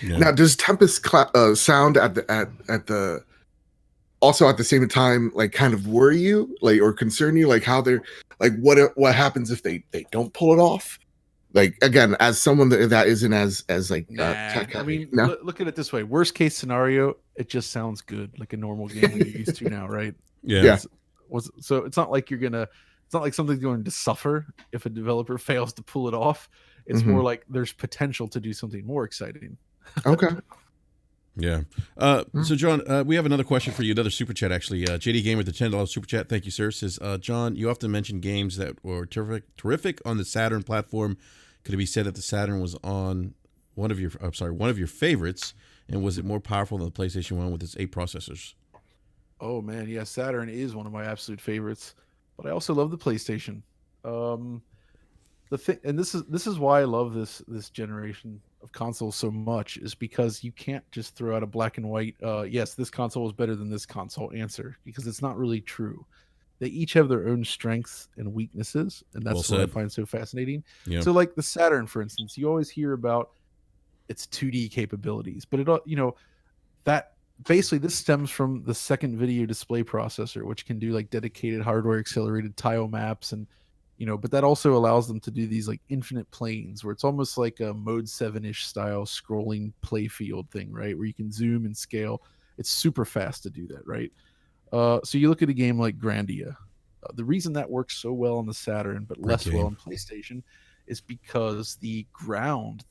Now, does Tempest sound at the also at the same time like kind of worry you, like, or concern you, like how they're like what happens if they don't pull it off? Like, again, as someone that isn't as like tech heavy. Look at it this way: worst case scenario, it just sounds good, like a normal game you're used to now, right? So it's not like it's not like something's going to suffer if a developer fails to pull it off. It's more like there's potential to do something more exciting. Okay. Yeah. So, John, we have another question for you. Another super chat, actually. JD Gamer, the $10 super chat. Thank you, sir. Says, John, you often mention games that were terrific on the Saturn platform. Could it be said that the Saturn was on one of your favorites, and was it more powerful than the PlayStation 1 with its 8 processors? Oh man, yeah, Saturn is one of my absolute favorites, but I also love the PlayStation. The thing, and this is why I love this generation of consoles so much, is because you can't just throw out a black and white yes, this console is better than this console answer, because it's not really true. They each have their own strengths and weaknesses, and that's what I find so fascinating. So like the Saturn, for instance, you always hear about its 2D capabilities, but it that basically this stems from the second video display processor, which can do like dedicated hardware accelerated tile maps, and but that also allows them to do these like infinite planes, where it's almost like a mode 7-ish style scrolling playfield thing, right? Where you can zoom and scale. It's super fast to do that, right? So you look at a game like Grandia. The reason that works so well on the Saturn, but less well on PlayStation, is because the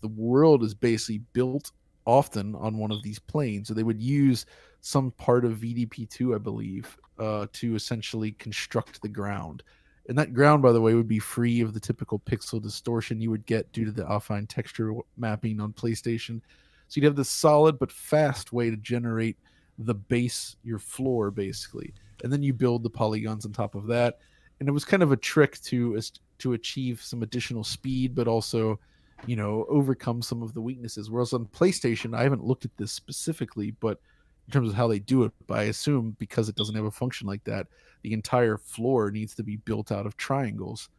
world is basically built often on one of these planes. So they would use some part of VDP2, I believe, to essentially construct the ground. And that ground, by the way, would be free of the typical pixel distortion you would get due to the affine texture mapping on PlayStation. So you'd have this solid but fast way to generate the base, your floor, basically. And then you build the polygons on top of that. And it was kind of a trick to achieve some additional speed, but also, overcome some of the weaknesses. Whereas on PlayStation, I haven't looked at this specifically, but in terms of how they do it, but I assume because it doesn't have a function like that, the entire floor needs to be built out of triangles,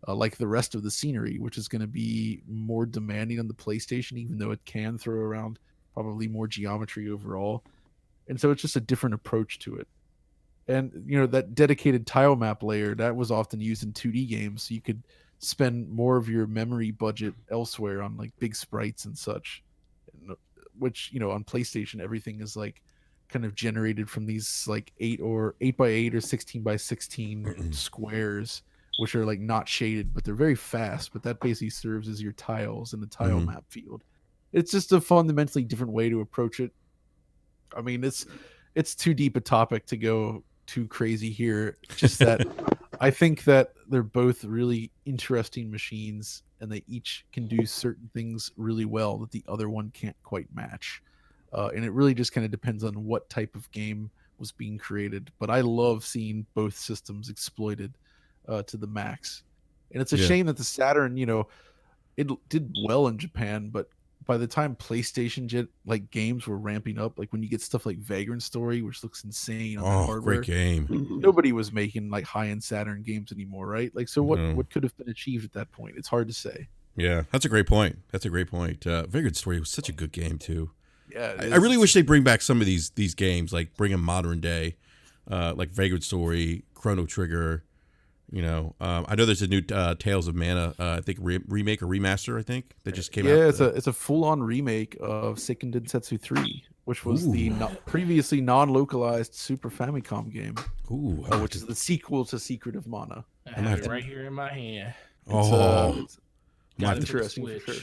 like the rest of the scenery, which is going to be more demanding on the PlayStation, even though it can throw around probably more geometry overall. And so it's just a different approach to it. And, that dedicated tile map layer, that was often used in 2D games, so you could spend more of your memory budget elsewhere on like big sprites and such, which, on PlayStation, everything is like kind of generated from these like 8x8 or 16x16 squares, which are like not shaded, but they're very fast. But that basically serves as your tiles in the tile map field. It's just a fundamentally different way to approach it. I mean, it's too deep a topic to go too crazy here. Just that I think that they're both really interesting machines, and they each can do certain things really well that the other one can't quite match. and it really just kind of depends on what type of game was being created. But I love seeing both systems exploited to the max, and it's a shame that the Saturn, it did well in Japan, but by the time PlayStation games were ramping up, like when you get stuff like Vagrant Story, which looks insane on that hardware, great game. nobody was making like high-end Saturn games anymore, right? Like, so what could have been achieved at that point? It's hard to say. Yeah, that's a great point. Vagrant Story was such a good game too. Yeah, I really wish they bring back some of these games, like bring them modern day, like Vagrant Story, Chrono Trigger. I know there's a new Tales of Mana, I think remake or remaster. I think that just came out. Yeah, it's a full-on remake of Seiken Densetsu 3, which was the previously non-localized Super Famicom game. Ooh, which is the sequel to Secret of Mana. I have it right here in my hand. It's interesting for sure.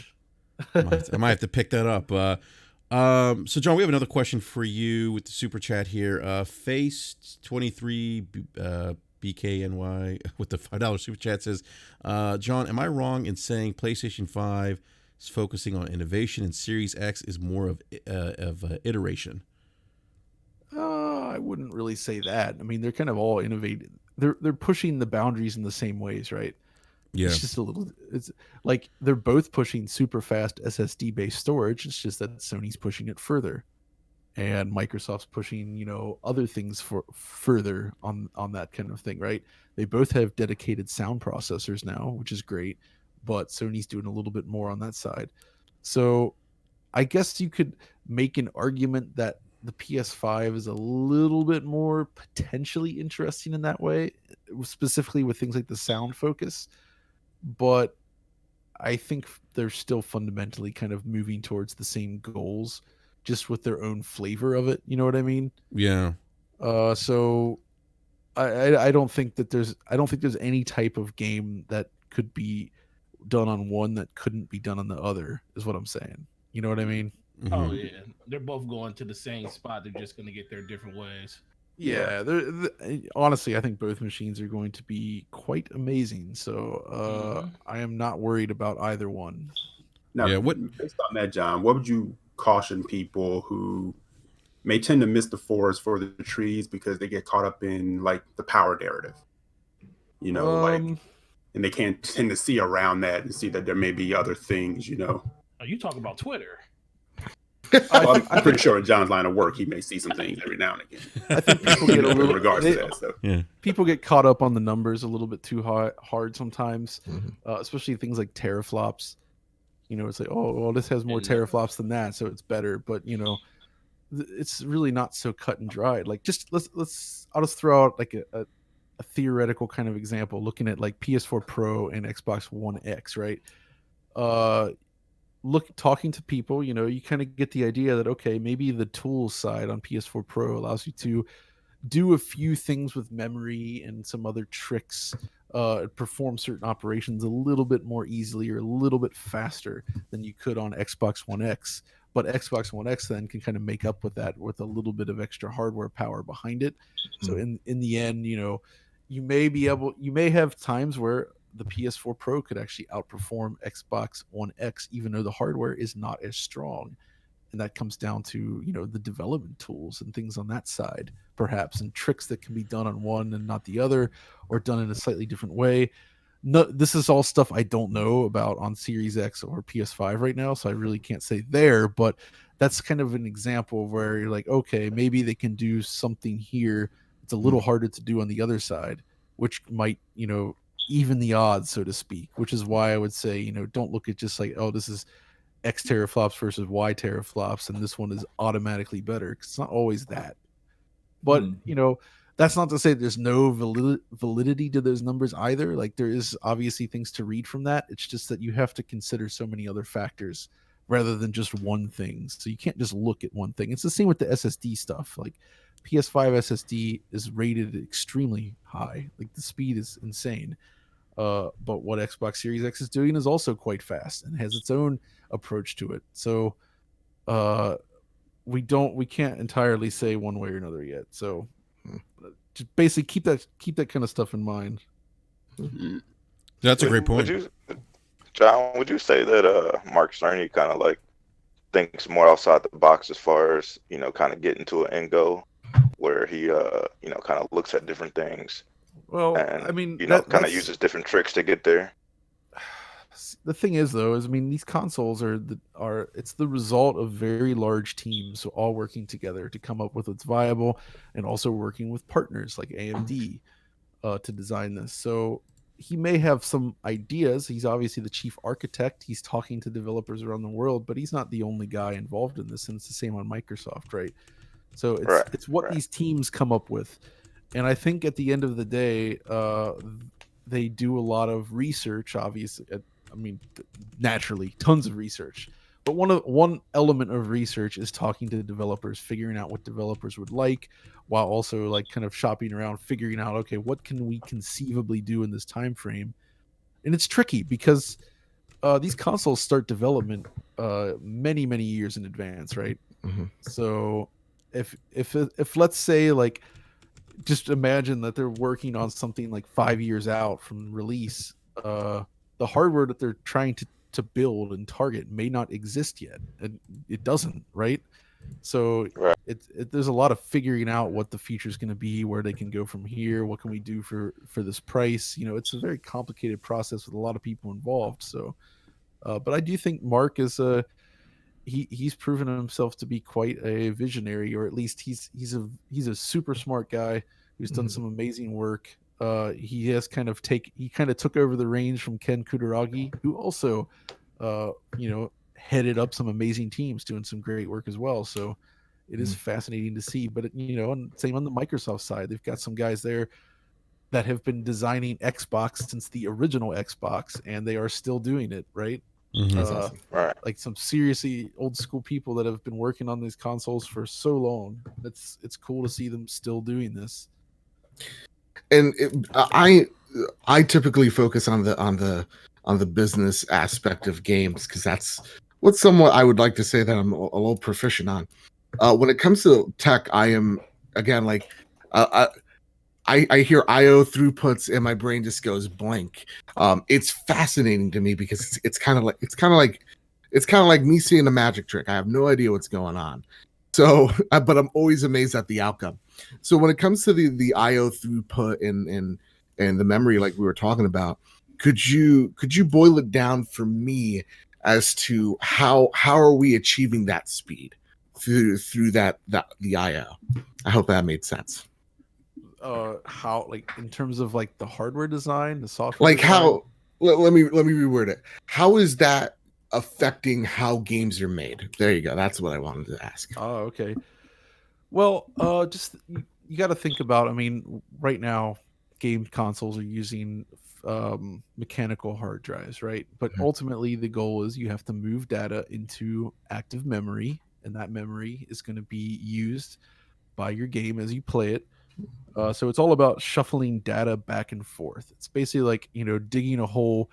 I might have to pick that up. So John, we have another question for you with the super chat here. Face 23 BKNY with the $5 super chat says, John, am I wrong in saying PlayStation 5 is focusing on innovation and Series X is more of iteration? I wouldn't really say that. I mean, they're kind of all innovative. They're pushing the boundaries in the same ways, right? Yeah. It's just it's like they're both pushing super fast SSD based storage. It's just that Sony's pushing it further, and Microsoft's pushing, other things further on that kind of thing, right? They both have dedicated sound processors now, which is great, but Sony's doing a little bit more on that side. So I guess you could make an argument that the PS5 is a little bit more potentially interesting in that way, specifically with things like the sound focus. But I think they're still fundamentally kind of moving towards the same goals, just with their own flavor of it. You know what I mean? Yeah. So I don't think that there's any type of game that could be done on one that couldn't be done on the other, is what I'm saying. You know what I mean? Mm-hmm. Oh yeah, they're both going to the same spot. They're just going to get there different ways. Yeah, honestly, I think both machines are going to be quite amazing. So I am not worried about either one. Now, based on that, John, what would you caution people who may tend to miss the forest for the trees because they get caught up in like the power narrative? And they can't tend to see around that and see that there may be other things. Are you talking about Twitter? I'm pretty sure in John's line of work, he may see some things every now and again. I think people get a little regards to that. So. People get caught up on the numbers a little bit too hard sometimes, especially things like teraflops. It's like, oh, well, this has more teraflops than that, so it's better. But it's really not so cut and dried. Like, just I'll just throw out like a theoretical kind of example, looking at like PS4 Pro and Xbox One X, right? Talking to people, you kind of get the idea that, okay, maybe the tools side on PS4 Pro allows you to do a few things with memory and some other tricks, perform certain operations a little bit more easily or a little bit faster than you could on Xbox One X. But Xbox One X then can kind of make up with that with a little bit of extra hardware power behind it. So in the end, you may have times where the PS4 Pro could actually outperform Xbox One X, even though the hardware is not as strong. And that comes down to, the development tools and things on that side, perhaps, and tricks that can be done on one and not the other, or done in a slightly different way. No, this is all stuff I don't know about on Series X or PS5 right now, so I really can't say there, but that's kind of an example of where you're like, okay, maybe they can do something here. It's a little harder to do on the other side, which might, even the odds, so to speak, which is why I would say, don't look at just like, oh, this is X teraflops versus Y teraflops, and this one is automatically better. It's not always that. But, that's not to say there's no validity to those numbers either. Like, there is obviously things to read from that. It's just that you have to consider so many other factors rather than just one thing. So you can't just look at one thing. It's the same with the SSD stuff. Like, PS5 SSD is rated extremely high. Like, the speed is insane. But what Xbox Series X is doing is also quite fast and has its own approach to it. So we can't entirely say one way or another yet. So just basically keep that kind of stuff in mind. That's a great point. John, would you say that Mark Cerny kind of like thinks more outside the box as far as, you know, kind of getting to an end goal where he, you know, kind of looks at different things Well, and, I mean, you know, kind of that's uses different tricks to get there. the thing is, though, is I mean, these consoles are it's the result of very large teams all working together to come up with what's viable, and also working with partners like AMD to design this. So he may have some ideas. He's obviously the chief architect. He's talking to developers around the world, but he's not the only guy involved in this, and it's the same on Microsoft, right? So Right, it's what right. these teams come up with, and I think at the end of the day, they do a lot of research. Obviously, I mean, naturally, tons of research. But one element of research is talking to developers, figuring out what developers would like, while also like kind of shopping around, figuring out, okay, what can we conceivably do in this time frame? And it's tricky because these consoles start development many years in advance, right? Mhm. So if let's say, like, just imagine that they're working on something like 5 years out from release. The hardware that they're trying to build and target may not exist yet, and it doesn't, right? So Right. there's a lot of figuring out what the future is going to be, where they can go from here, what can we do for this price. You know, it's a very complicated process with a lot of people involved. So, but I do think Mark is he's proven himself to be quite a visionary, or at least he's a super smart guy who's done some amazing work. He has kind of took over the reins from Ken Kutaragi, who also, you know, headed up some amazing teams, doing some great work as well. So it is fascinating to see. But you know, and same on the Microsoft side, they've got some guys there that have been designing Xbox since the original Xbox, and they are still doing it, right? That's Uh, awesome. Right. like some seriously old school people that have been working on these consoles for so long. It's cool to see them still doing this. And I typically focus on the business aspect of games, because that's what somewhat I would like to say that I'm a little proficient on. When it comes to tech, I am, again, like, I hear IO throughputs and my brain just goes blank. It's fascinating to me because it's kind of like me seeing a magic trick. I have no idea what's going on. So, but I'm always amazed at the outcome. So when it comes to the IO throughput and the memory, like we were talking about, could you boil it down for me as to how are we achieving that speed through the IO? I hope that made sense. How, like, in terms of like the hardware design, the software Like design? how? Let me reword it. How is that affecting how games are made? There you go. That's what I wanted to ask. Oh, okay. Well, just you got to think about. I mean, right now, game consoles are using mechanical hard drives, right? But ultimately, the goal is you have to move data into active memory, and that memory is going to be used by your game as you play it. So it's all about shuffling data back and forth. It's basically like, you know, digging a hole,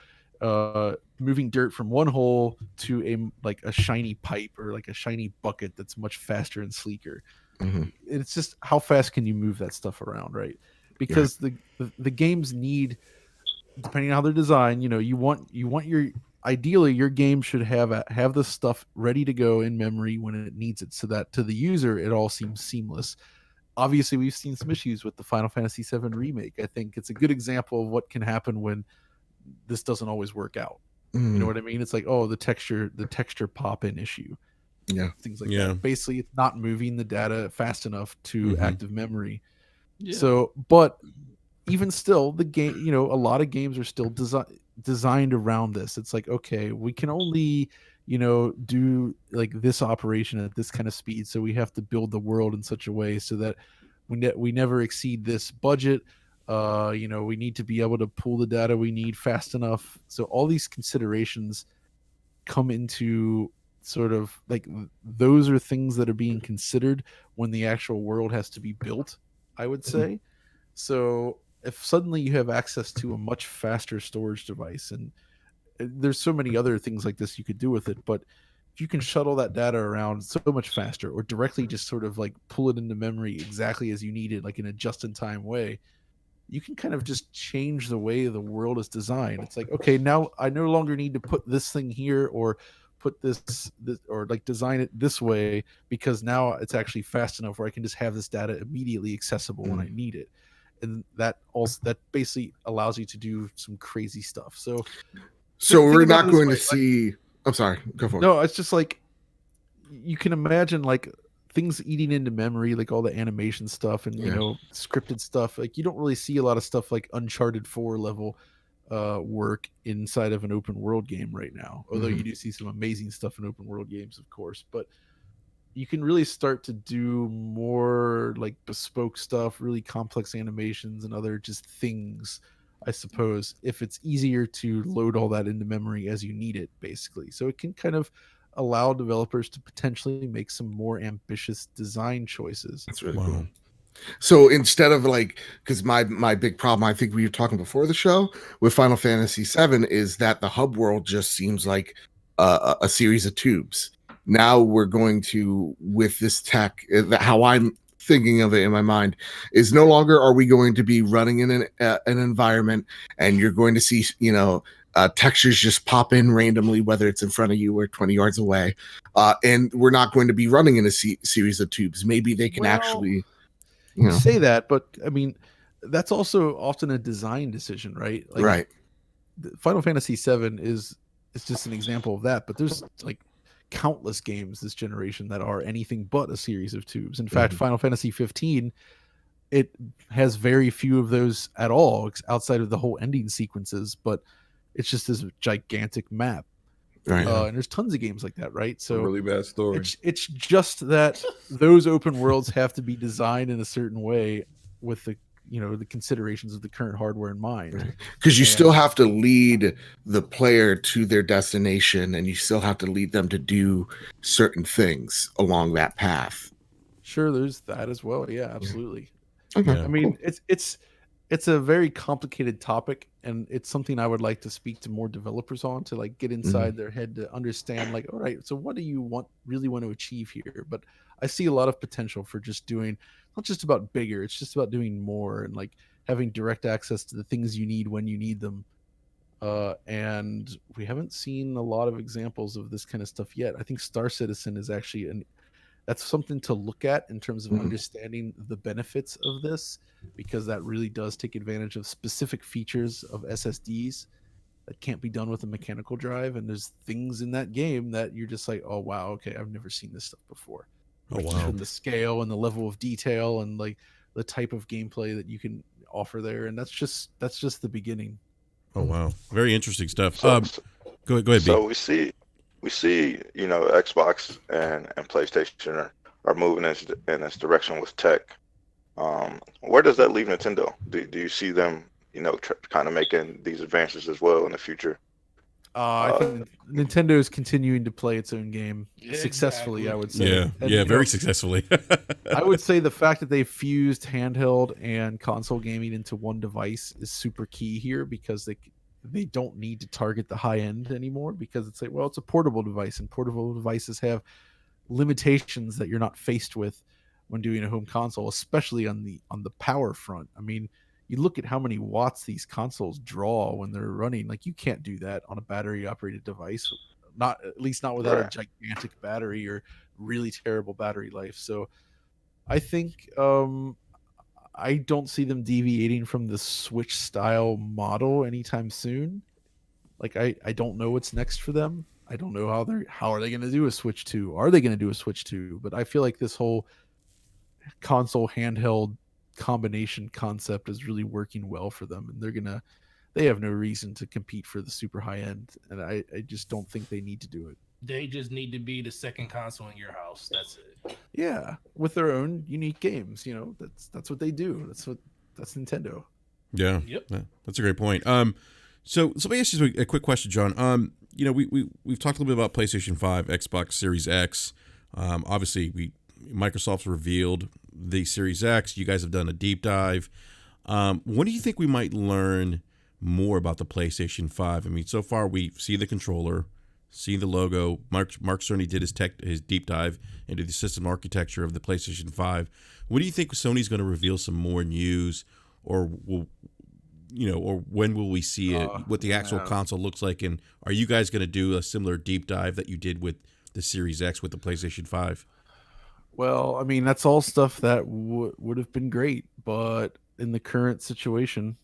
moving dirt from one hole to a shiny pipe, or like a shiny bucket that's much faster and sleeker. Mhm. It's just how fast can you move that stuff around, right? Because the games need, depending on how they're designed, you know, you want your, ideally your game should have the stuff ready to go in memory when it needs it, so that to the user it all seems seamless. Obviously, we've seen some issues with the Final Fantasy VII remake. I think it's a good example of what can happen when this doesn't always work out. You know what I mean? It's like, oh, the texture pop in issue. Yeah. Things like Yeah. that. Basically, it's not moving the data fast enough to active memory. Yeah. So, but even still, the game, you know, a lot of games are still designed around this. It's like, okay, we can only, you know, do like this operation at this kind of speed, so we have to build the world in such a way so that we never exceed this budget. You know, we need to be able to pull the data we need fast enough. So all these considerations come into sort of like, those are things that are being considered when the actual world has to be built, I would say. So if suddenly you have access to a much faster storage device, and there's so many other things like this you could do with it, but if you can shuttle that data around so much faster, or directly just sort of like pull it into memory exactly as you need it, like in a just-in-time way, you can kind of just change the way the world is designed. It's like, okay, now I no longer need to put this thing here, or put this or like design it this way because now it's actually fast enough where I can just have this data immediately accessible when I need it. And that basically allows you to do some crazy stuff. So we're not going to see. I'm sorry, go for it. No, it's just like you can imagine like things eating into memory, like all the animation stuff and scripted stuff. Like you don't really see a lot of stuff like Uncharted 4 level work inside of an open world game right now. Although you do see some amazing stuff in open world games, of course, but you can really start to do more like bespoke stuff, really complex animations and other just things, I suppose, if it's easier to load all that into memory as you need it, basically. So it can kind of allow developers to potentially make some more ambitious design choices. That's really cool. So instead of like, because my big problem, I think we were talking before the show with Final Fantasy VII, is that the hub world just seems like a series of tubes. Now we're going to, with this tech, how I'm thinking of it in my mind, is no longer are we going to be running in an environment and you're going to see, textures just pop in randomly, whether it's in front of you or 20 yards away. And we're not going to be running in a series of tubes. Maybe they can actually... You say that, but I mean, that's also often a design decision, right? Like, right. Final Fantasy VII is just an example of that, but there's like countless games this generation that are anything but a series of tubes. In fact, Final Fantasy 15, it has very few of those at all outside of the whole ending sequences, but it's just this gigantic map. Right. And there's tons of games like that, right? So a really bad story. It's just that those open worlds have to be designed in a certain way with the considerations of the current hardware in mind. Because you still have to lead the player to their destination, and you still have to lead them to do certain things along that path. Sure, there's that as well. Yeah, absolutely. Okay. I mean, it's a very complicated topic, and it's something I would like to speak to more developers on, to like get inside their head to understand, like, all right, so what do you really want to achieve here? But I see a lot of potential for just doing, not just about bigger, it's just about doing more and like having direct access to the things you need when you need them. And we haven't seen a lot of examples of this kind of stuff yet. I think Star Citizen is actually that's something to look at in terms of understanding the benefits of this, because that really does take advantage of specific features of SSDs that can't be done with a mechanical drive. And there's things in that game that you're just like, oh, wow, okay, I've never seen this stuff before. Oh, wow. With the scale and the level of detail and like the type of gameplay that you can offer there. And that's just the beginning. Oh, wow. Very interesting stuff. So, go ahead, So B. we see, Xbox and PlayStation are moving in this direction with tech. Where does that leave Nintendo? Do you see them, kind of making these advances as well in the future? I think Nintendo is continuing to play its own game successfully, exactly. I would say. Yeah, very successfully. I would say the fact that they've fused handheld and console gaming into one device is super key here, because they don't need to target the high end anymore, because it's like, well, it's a portable device, and portable devices have limitations that you're not faced with when doing a home console, especially on the power front. I mean, you look at how many watts these consoles draw when they're running. Like, you can't do that on a battery operated device, at least not without a gigantic battery or really terrible battery life. So I think I don't see them deviating from the Switch style model anytime soon. Like, I don't know what's next for them. I don't know how are they going to do a Switch 2? Are they going to do a Switch 2? But I feel like this whole console handheld combination concept is really working well for them, and they have no reason to compete for the super high end, and I just don't think they need to do it. They just need to be the second console in your house. That's it. Yeah, with their own unique games. That's what they do. That's Nintendo. Yeah. Yep. Yeah, that's a great point. So let me ask you a quick question, John. We've talked a little bit about PlayStation 5, Xbox Series X. Obviously, Microsoft's revealed the Series X. You guys have done a deep dive. When do you think we might learn more about the PlayStation 5? I mean, so far we see the controller, see the logo. Mark Cerny did his deep dive into the system architecture of the PlayStation 5. When do you think Sony's going to reveal some more news, or or when will we see it? What the actual man. console looks like, and are you guys going to do a similar deep dive that you did with the Series X with the PlayStation 5? Well, I mean, that's all stuff that would have been great, but in the current situation,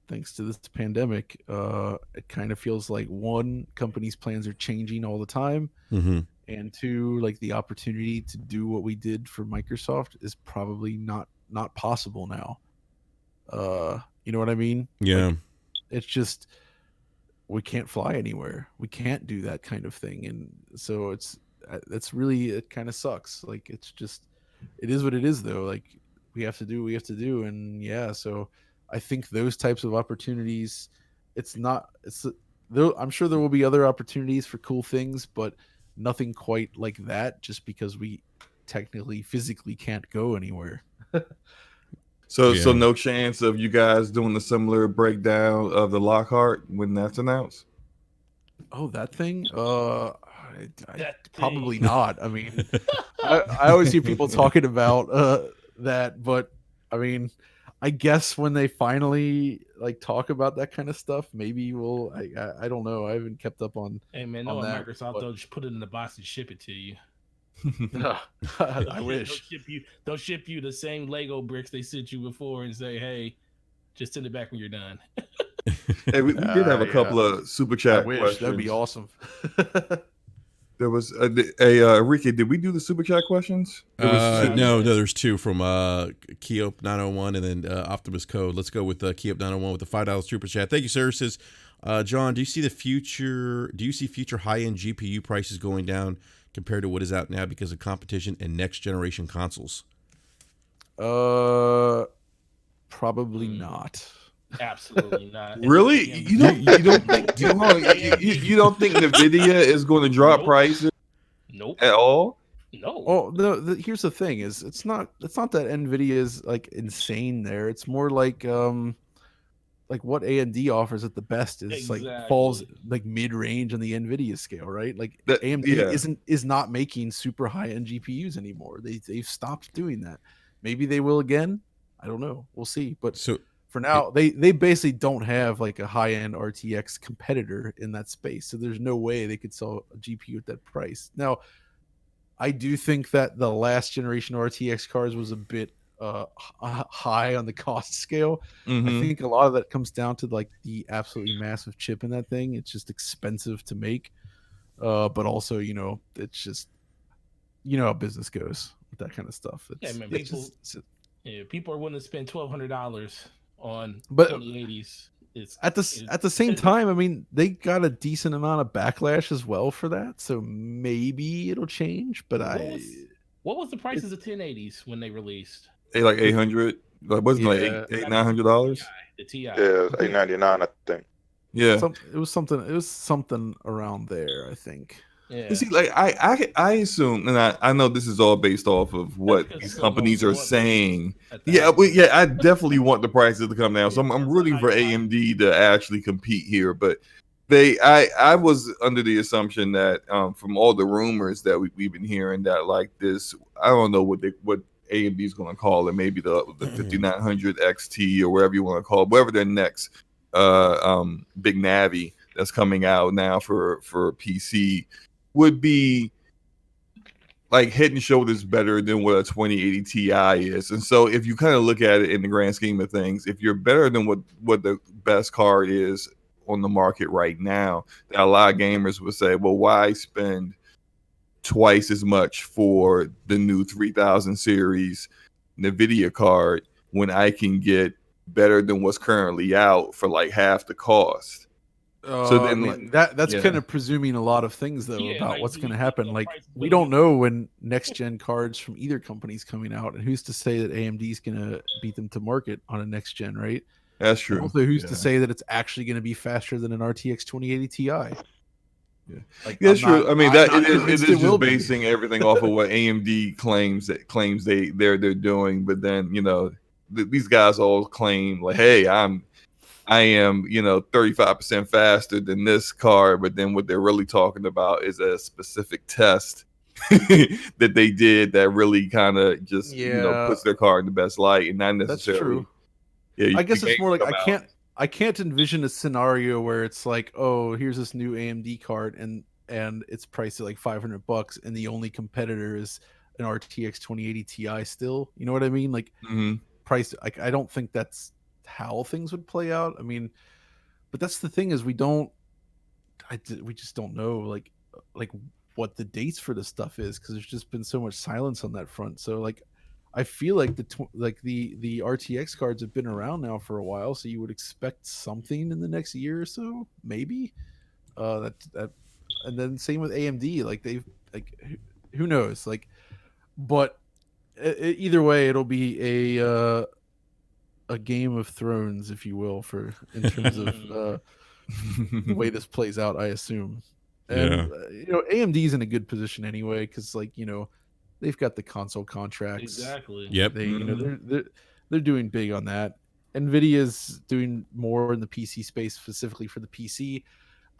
thanks to this pandemic, it kind of feels like one, companies' plans are changing all the time, Mm-hmm. and two, like the opportunity to do what we did for Microsoft is probably not possible now. You know what I mean? Yeah. Like, it's just we can't fly anywhere. We can't do that kind of thing, and so it's really, it kind of sucks. Like, it's just, it is what it is though. Like, we have to do what we have to do, and yeah. So I think those types of opportunities, I'm sure there will be other opportunities for cool things, but nothing quite like that. Just because we technically physically can't go anywhere. So Yeah. no chance of you guys doing a similar breakdown of the Lockhart when that's announced? Oh, that thing? That Probably thing. not. I mean, I always hear people talking about that, but I mean, I guess when they finally like talk about that kind of stuff, maybe we'll. I don't know. I haven't kept up on. Hey man, on no, that, Microsoft but- they'll just put it in the box and ship it to you. I wish. They'll ship you the same Lego bricks they sent you before and say, "Hey, just send it back when you're done." Hey, we did have a Yeah. couple of super I chat wish questions. that'd be awesome. There was Enrique. Did we do the super chat questions? There was two. No, there's two from Keop 901 and then Optimus Code. Let's go with Keop 901 with the $5 super chat. Thank you, sir. It says, John, do you see future high-end GPU prices going down compared to what is out now because of competition and next generation consoles? Probably not. Absolutely not. Really? You don't think you don't think Nvidia is going to drop Nope. prices Nope. at all? No. Oh, here's the thing: is it's not that Nvidia is like insane there. It's more like what AMD offers at the best is like falls Exactly. like mid range on the Nvidia scale, right? Like That- AMD yeah. is not making super high end GPUs anymore. They've stopped doing that. Maybe they will again. I don't know. We'll see. But So for now, they basically don't have like a high end RTX competitor in that space. So there's no way they could sell a GPU at that price. Now, I do think that the last generation RTX cards was a bit high on the cost scale. Mhm. I think a lot of that comes down to like the absolutely massive chip in that thing. It's just expensive to make, but also it's just how business goes with that kind of stuff. Yeah, It's, man, it's just- people are willing to spend $1,200 on But- 2080s. at the same time, I mean, they got a decent amount of backlash as well for that, so maybe it'll change. But What was the prices of 1080s when they released? Like 800. Like wasn't it Yeah. like $800-900? The TI. Yeah, it was $899, I think. Yeah. it was something around there, I think. Yeah. You see, like I assume, and I know this is all based off of what because these some companies don't are want saying. at that Yeah, point. but yeah, I definitely want the prices to come down. So I'm Yeah, rooting for that's a high AMD to actually compete here. But I was under the assumption that from all the rumors that we've been hearing that like this, I don't know what AMD is going to call it, maybe the 5900 XT or whatever you want to call it, whatever their next big Navi that's coming out now for PC would be like head and shoulders better than what a 2080 Ti is. And so if you kind of look at it in the grand scheme of things, if you're better than what the best card is on the market right now, a lot of gamers would say, well, why spend twice as much for the new 3000 series NVIDIA card when I can get better than what's currently out for like half the cost? So then, I mean, like, that's yeah. kind of presuming a lot of things though Yeah, about like, what's do going to you think happen. the Like price is we gonna don't know when next gen cards from either company's coming out, and who's to say that AMD is going to beat them to market on a next gen, right? That's And true. also, who's Yeah. to say that it's actually going to be faster than an RTX 2080 Ti? Yeah. Like, That's I'm true. not- I mean, I'm that not it is convinced just will be. basing everything off of what AMD claims they're doing. But then these guys all claim like, hey, I am 35% faster than this card. But then what they're really talking about is a specific test that they did that really kind of just Yeah. puts their car in the best light and not That's necessarily. true. Yeah, I guess the it's more games like come I out. can't I can't envision a scenario where it's like, oh, here's this new AMD card and it's priced at like $500 and the only competitor is an RTX 2080 Ti still. You know what I mean? Like price, like I don't think that's how things would play out. I mean, but that's the thing is we just don't know like what the dates for this stuff is because there's just been so much silence on that front. So like I feel like the RTX cards have been around now for a while, so you would expect something in the next year or so, maybe. And then same with AMD, like they've like who knows, like, but either way, it'll be a Game of Thrones, if you will, for in terms of the way this plays out, I assume. And AMD's in a good position anyway because like they've got the console contracts. Exactly. Yep. They they're doing big on that. Nvidia's doing more in the PC space specifically for the PC.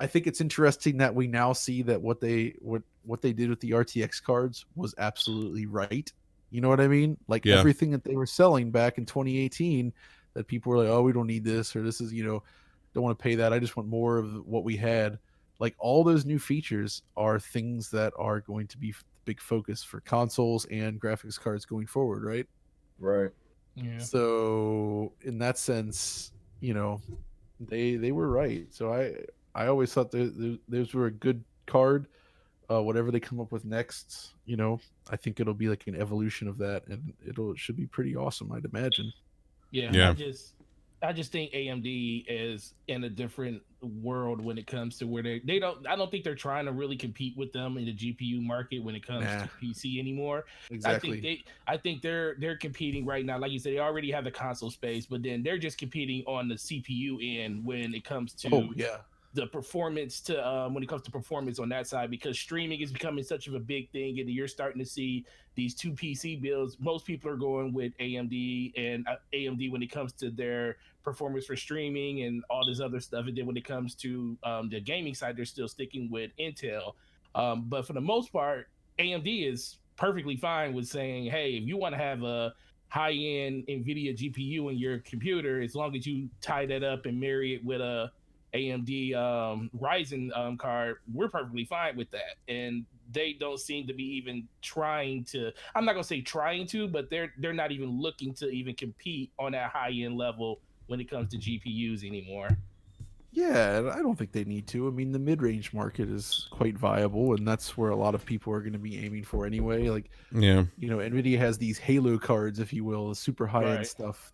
I think it's interesting that we now see that what they did with the RTX cards was absolutely right. You know what I mean? Like everything that they were selling back in 2018 that people were like, oh, we don't need this or this is, don't want to pay that. I just want more of what we had. Like all those new features are things that are going to be the big focus for consoles and graphics cards going forward, right? Right. Yeah. So in that sense, they were right. So I always thought those were a good card. Whatever they come up with next, I think it'll be like an evolution of that, and it should be pretty awesome, I'd imagine. Yeah. I just think AMD is in a different world when it comes to where I don't think they're trying to really compete with them in the GPU market when it comes to PC anymore. Exactly. I think they're competing right now. Like you said, they already have the console space, but then they're just competing on the CPU end when it comes to the performance when it comes to performance on that side, because streaming is becoming such of a big thing, and you're starting to see these two PC builds. Most people are going with AMD and AMD when it comes to their performance for streaming and all this other stuff. And then when it comes to the gaming side, they're still sticking with Intel. But for the most part, AMD is perfectly fine with saying, hey, if you want to have a high-end NVIDIA GPU in your computer, as long as you tie that up and marry it with a AMD Ryzen card, we're perfectly fine with that. And they don't seem to be even trying to, I'm not gonna say trying to, but they're not even looking to even compete on that high-end level when it comes to GPUs anymore. Yeah, I don't think they need to. I mean, the mid-range market is quite viable, and that's where a lot of people are going to be aiming for anyway. Like, NVIDIA has these Halo cards, if you will, the super high-end stuff.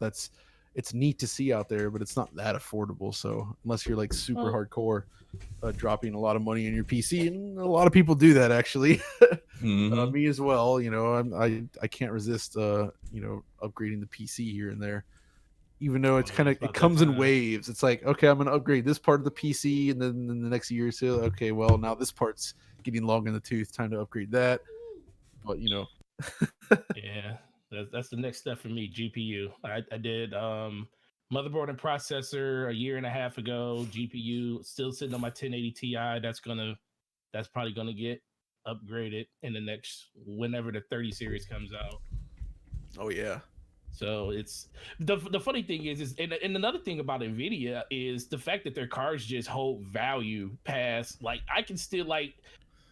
It's neat to see out there, but it's not that affordable. So unless you're like super hardcore, dropping a lot of money in your PC, and a lot of people do that actually, me as well. I can't resist upgrading the PC here and there. Even though it's it comes in waves. It's like, okay, I'm gonna upgrade this part of the PC, and then in the next year or so, okay, well now this part's getting long in the tooth. Time to upgrade that. But yeah, that's the next step for me. GPU. I did motherboard and processor a year and a half ago. GPU still sitting on my 1080 Ti. That's probably gonna get upgraded in the next whenever the 30 series comes out. Oh yeah. So it's the funny thing is and another thing about Nvidia is the fact that their cards just hold value past, like I can still like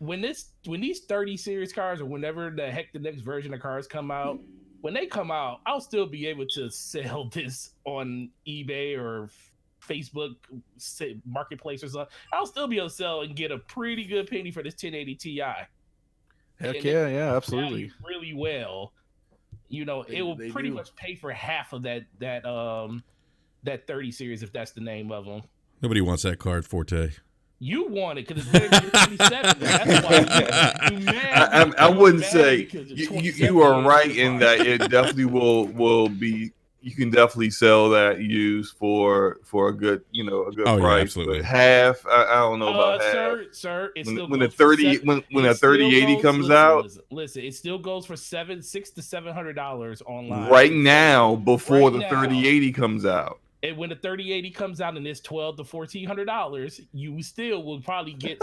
when these 30 series cards or whenever the heck the next version of cards come out, when they come out, I'll still be able to sell this on eBay or Facebook marketplace or something. I'll still be able to sell and get a pretty good penny for this 1080 Ti. Heck yeah, absolutely. Really well. It will pretty much pay for half of that 30 series if that's the name of them. Nobody wants that card, Forte. You want it because it's better than 27. That's why you mad. I wouldn't say you are right in that it definitely will be. You can definitely sell that used for a good a good price. Yeah, absolutely. But half, I don't know about half. Sir, when a 3080 comes out, listen, it still goes for $600 to $700 online right now before the 3080 comes out. And when the 3080 comes out and it's $1,200 to $1,400, you still will probably get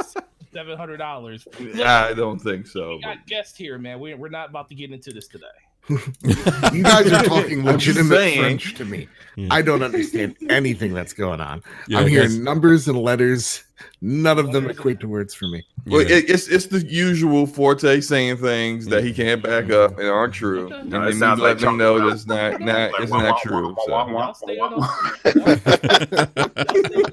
$700. I don't think so. We got guests here, man. We're not about to get into this today. You guys are talking legitimate saying. French to me. Yeah. I don't understand anything that's going on. Yeah, I'm that's- hearing numbers and letters. None of them equate to words for me. Well, Yeah. it's the usual Forte saying things that he can't back up and aren't true, and No, it then you sounds let like me know that's not it's not true. So. Y'all stay on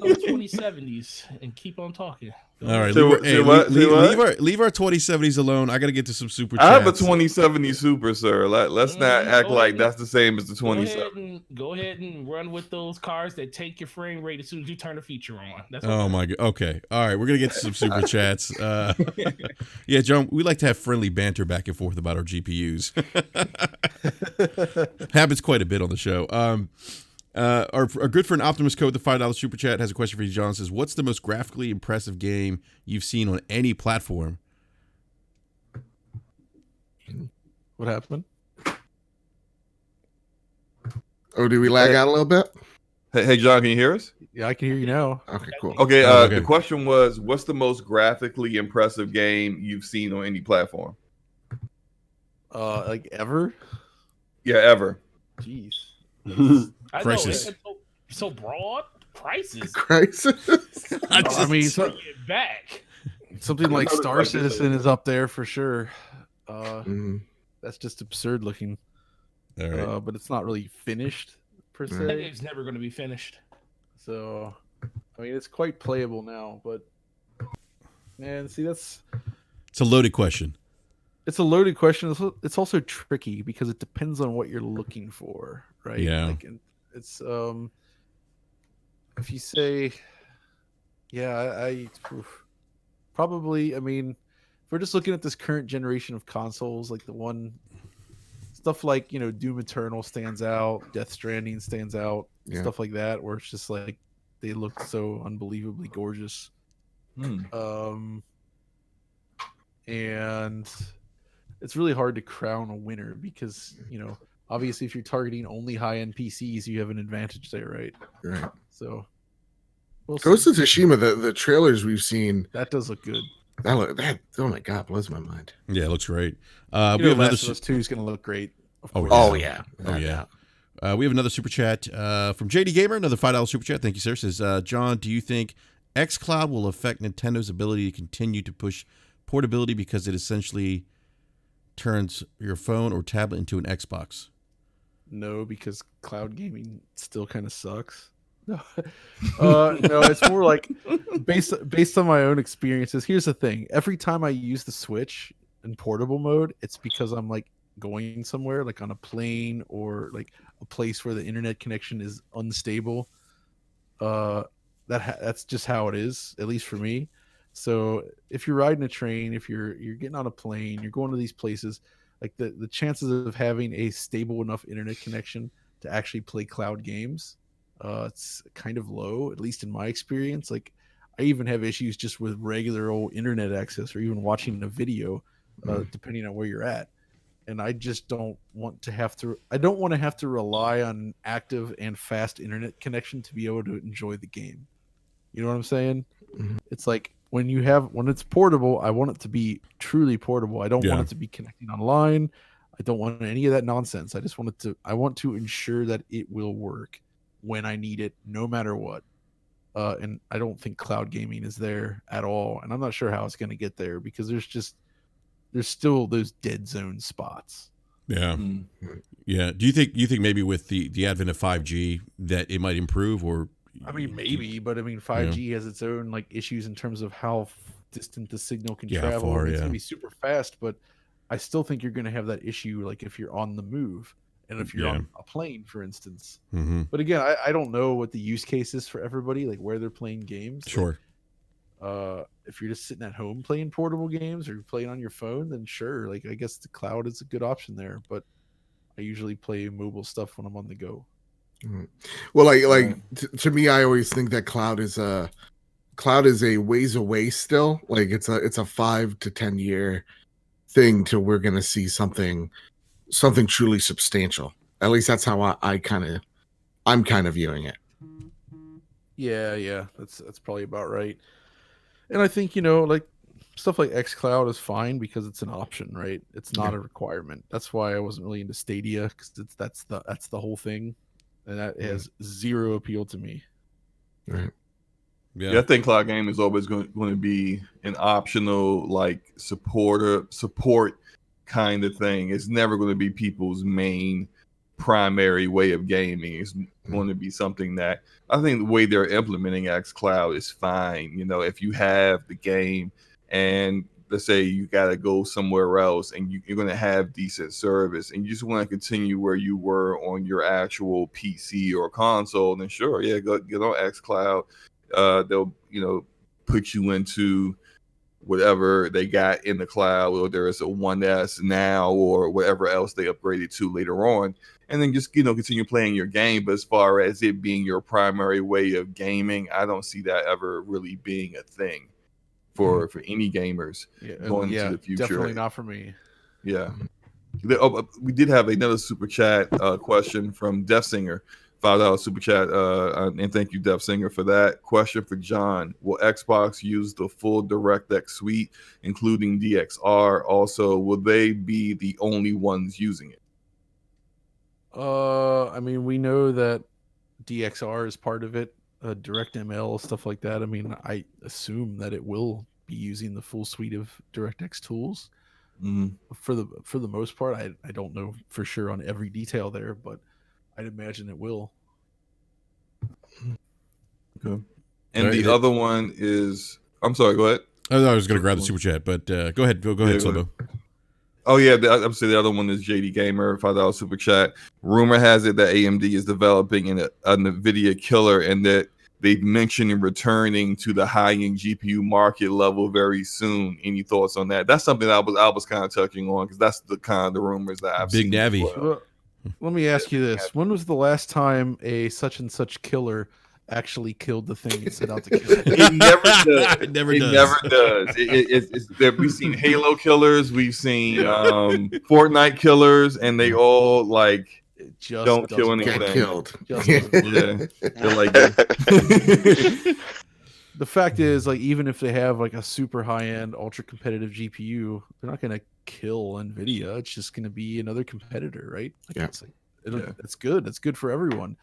those 2070s and keep on talking. All right, Say leave, what- hey, say what? leave, Say leave what? our leave our 2070s alone. I got to get to some super chats. I have a 2070 Super, sir. Let's not act go like ahead. that's the same as the 27. Go ahead and run with those cars that take your frame rate as soon as you turn the feature on. That's Oh my god. Okay. All right, we're gonna get to some super chats. Yeah, John, we like to have friendly banter back and forth about our GPUs. Happens quite a bit on the show. Our good friend Optimus Code, the $5 super chat, has a question for you, John. Says, "What's the most graphically impressive game you've seen on any platform?" What happened? Oh, do we lag out a little bit? Hey, John, can you hear us? Yeah, I can hear you now. Okay, cool. Okay. Oh, okay. The question was, what's the most graphically impressive game you've seen on any platform? Like ever? Yeah, ever. Jeez. I know Crisis. it's so broad. Crisis. Crisis. I mean, Bring it back. something like Star Citizen is up there for sure. Mhm. That's just absurd looking. All right. But it's not really finished per That se. game's never going to be finished. So, I mean, it's quite playable now. But man, see, It's a loaded question. it's a loaded question. It's also tricky because it depends on what you're looking for, right? Yeah. Like, it's if you say, yeah, I probably. I mean, if we're just looking at this current generation of consoles, like the one stuff like Doom Eternal stands out, Death Stranding stands out, Yeah. stuff like that, where it's just like they look so unbelievably gorgeous. And it's really hard to crown a winner because obviously if you're targeting only high-end PCs, you have an advantage there, right? Right. So we'll Ghost see. of Tsushima, the trailers we've seen, That does look good. that oh my god, blows my mind. Yeah, it looks great. We You know, have another. Last of Us 2 is going to look great. Of Oh, course. Oh yeah. Oh yeah. We have another super chat from JD Gamer, another $5 super chat. Thank you, sir. Says, John, do you think xCloud will affect Nintendo's ability to continue to push portability because it essentially turns your phone or tablet into an Xbox? No, because cloud gaming still kind of sucks. No, no, it's more like based on my own experiences. Here's the thing: every time I use the Switch in portable mode, it's because I'm like going somewhere, like on a plane or like a place where the internet connection is unstable. That's just how it is, at least for me. So if you're riding a train, if you're getting on a plane, you're going to these places, like the chances of having a stable enough internet connection to actually play cloud games, it's kind of low, at least in my experience. Like I even have issues just with regular old internet access or even watching a video, depending on where you're at. And I just don't want to have to rely on active and fast internet connection to be able to enjoy the game. You know what I'm saying? Mhm. It's like when it's portable, I want it to be truly portable. I don't want it to be connecting online. I don't want any of that nonsense. I want to ensure that it will work when I need it, no matter what. And I don't think cloud gaming is there at all. And I'm not sure how it's going to get there because there's still those dead zone spots. Yeah. Yeah. Do you think maybe with the advent of 5G that it might improve, or I mean, maybe, but I mean, 5G has its own like issues in terms of how distant the signal can travel. far, It's gonna be super fast, but I still think you're gonna have that issue, like if you're on the move and if you're on a plane, for instance. Mhm. But again, I don't know what the use case is for everybody, like where they're playing games. Sure. Like, if you're just sitting at home playing portable games or you're playing on your phone, then sure. Like I guess the cloud is a good option there, but I usually play mobile stuff when I'm on the go. Well, to me, I always think that cloud is a ways away still. Like it's a 5 to 10 year thing till we're gonna see something truly substantial. At least that's how I'm kind of viewing it. Yeah, that's probably about right. And I think like stuff like xCloud is fine because it's an option, right? It's not a requirement. That's why I wasn't really into Stadia, because that's the whole thing, and that has zero appeal to me. Right. Yeah, I think cloud gaming is always going to be an optional, like support kind of thing. It's never going to be people's main primary way of gaming. It's going to be something that I think the way they're implementing xCloud is fine. You know, if you have the game and let's say you got to go somewhere else and you're going to have decent service and you just want to continue where you were on your actual PC or console, then sure, yeah, go get on xCloud. They'll, you know, put you into whatever they got in the cloud, or there is a 1S now or whatever else they upgraded to later on, and then just, you know, continue playing your game. But as far as it being your primary way of gaming, I don't see that ever really being a thing for any gamers going into the future. Definitely not for me. Yeah. We did have another super chat question from Death Singer. $5 super chat, and thank you, Death Singer, for that. Question for John: will Xbox use the full DirectX suite, including DXR? Also, will they be the only ones using it? I mean, we know that DXR is part of it, DirectML, stuff like that. I mean, I assume that it will be using the full suite of DirectX tools. For the most part. I don't know for sure on every detail there, but I'd imagine it will. Okay. And the other one is, I'm sorry, go ahead. I was going to grab the super chat, but go ahead. Go ahead, Slobo. Oh, yeah. I'm saying the other one is JD Gamer, $5 super chat. Rumor has it that AMD is developing a NVIDIA killer and that they've mentioned returning to the high-end GPU market level very soon. Any thoughts on that? That's something I was kind of touching on because that's the kind of the rumors that I've seen. Big Navi. Well, let me ask you this: when was the last time a such and such killer actually killed the thing it set out to kill? It never does. It never does. We've seen Halo killers, we've seen Fortnite killers, and they all like just don't kill anything. Get killed. Yeah, they're like. The fact is, like, even if they have like a super high-end, ultra-competitive GPU, they're not going to kill NVIDIA. It's just going to be another competitor, right? Like, Yeah. it's like, it's good. It's good for everyone.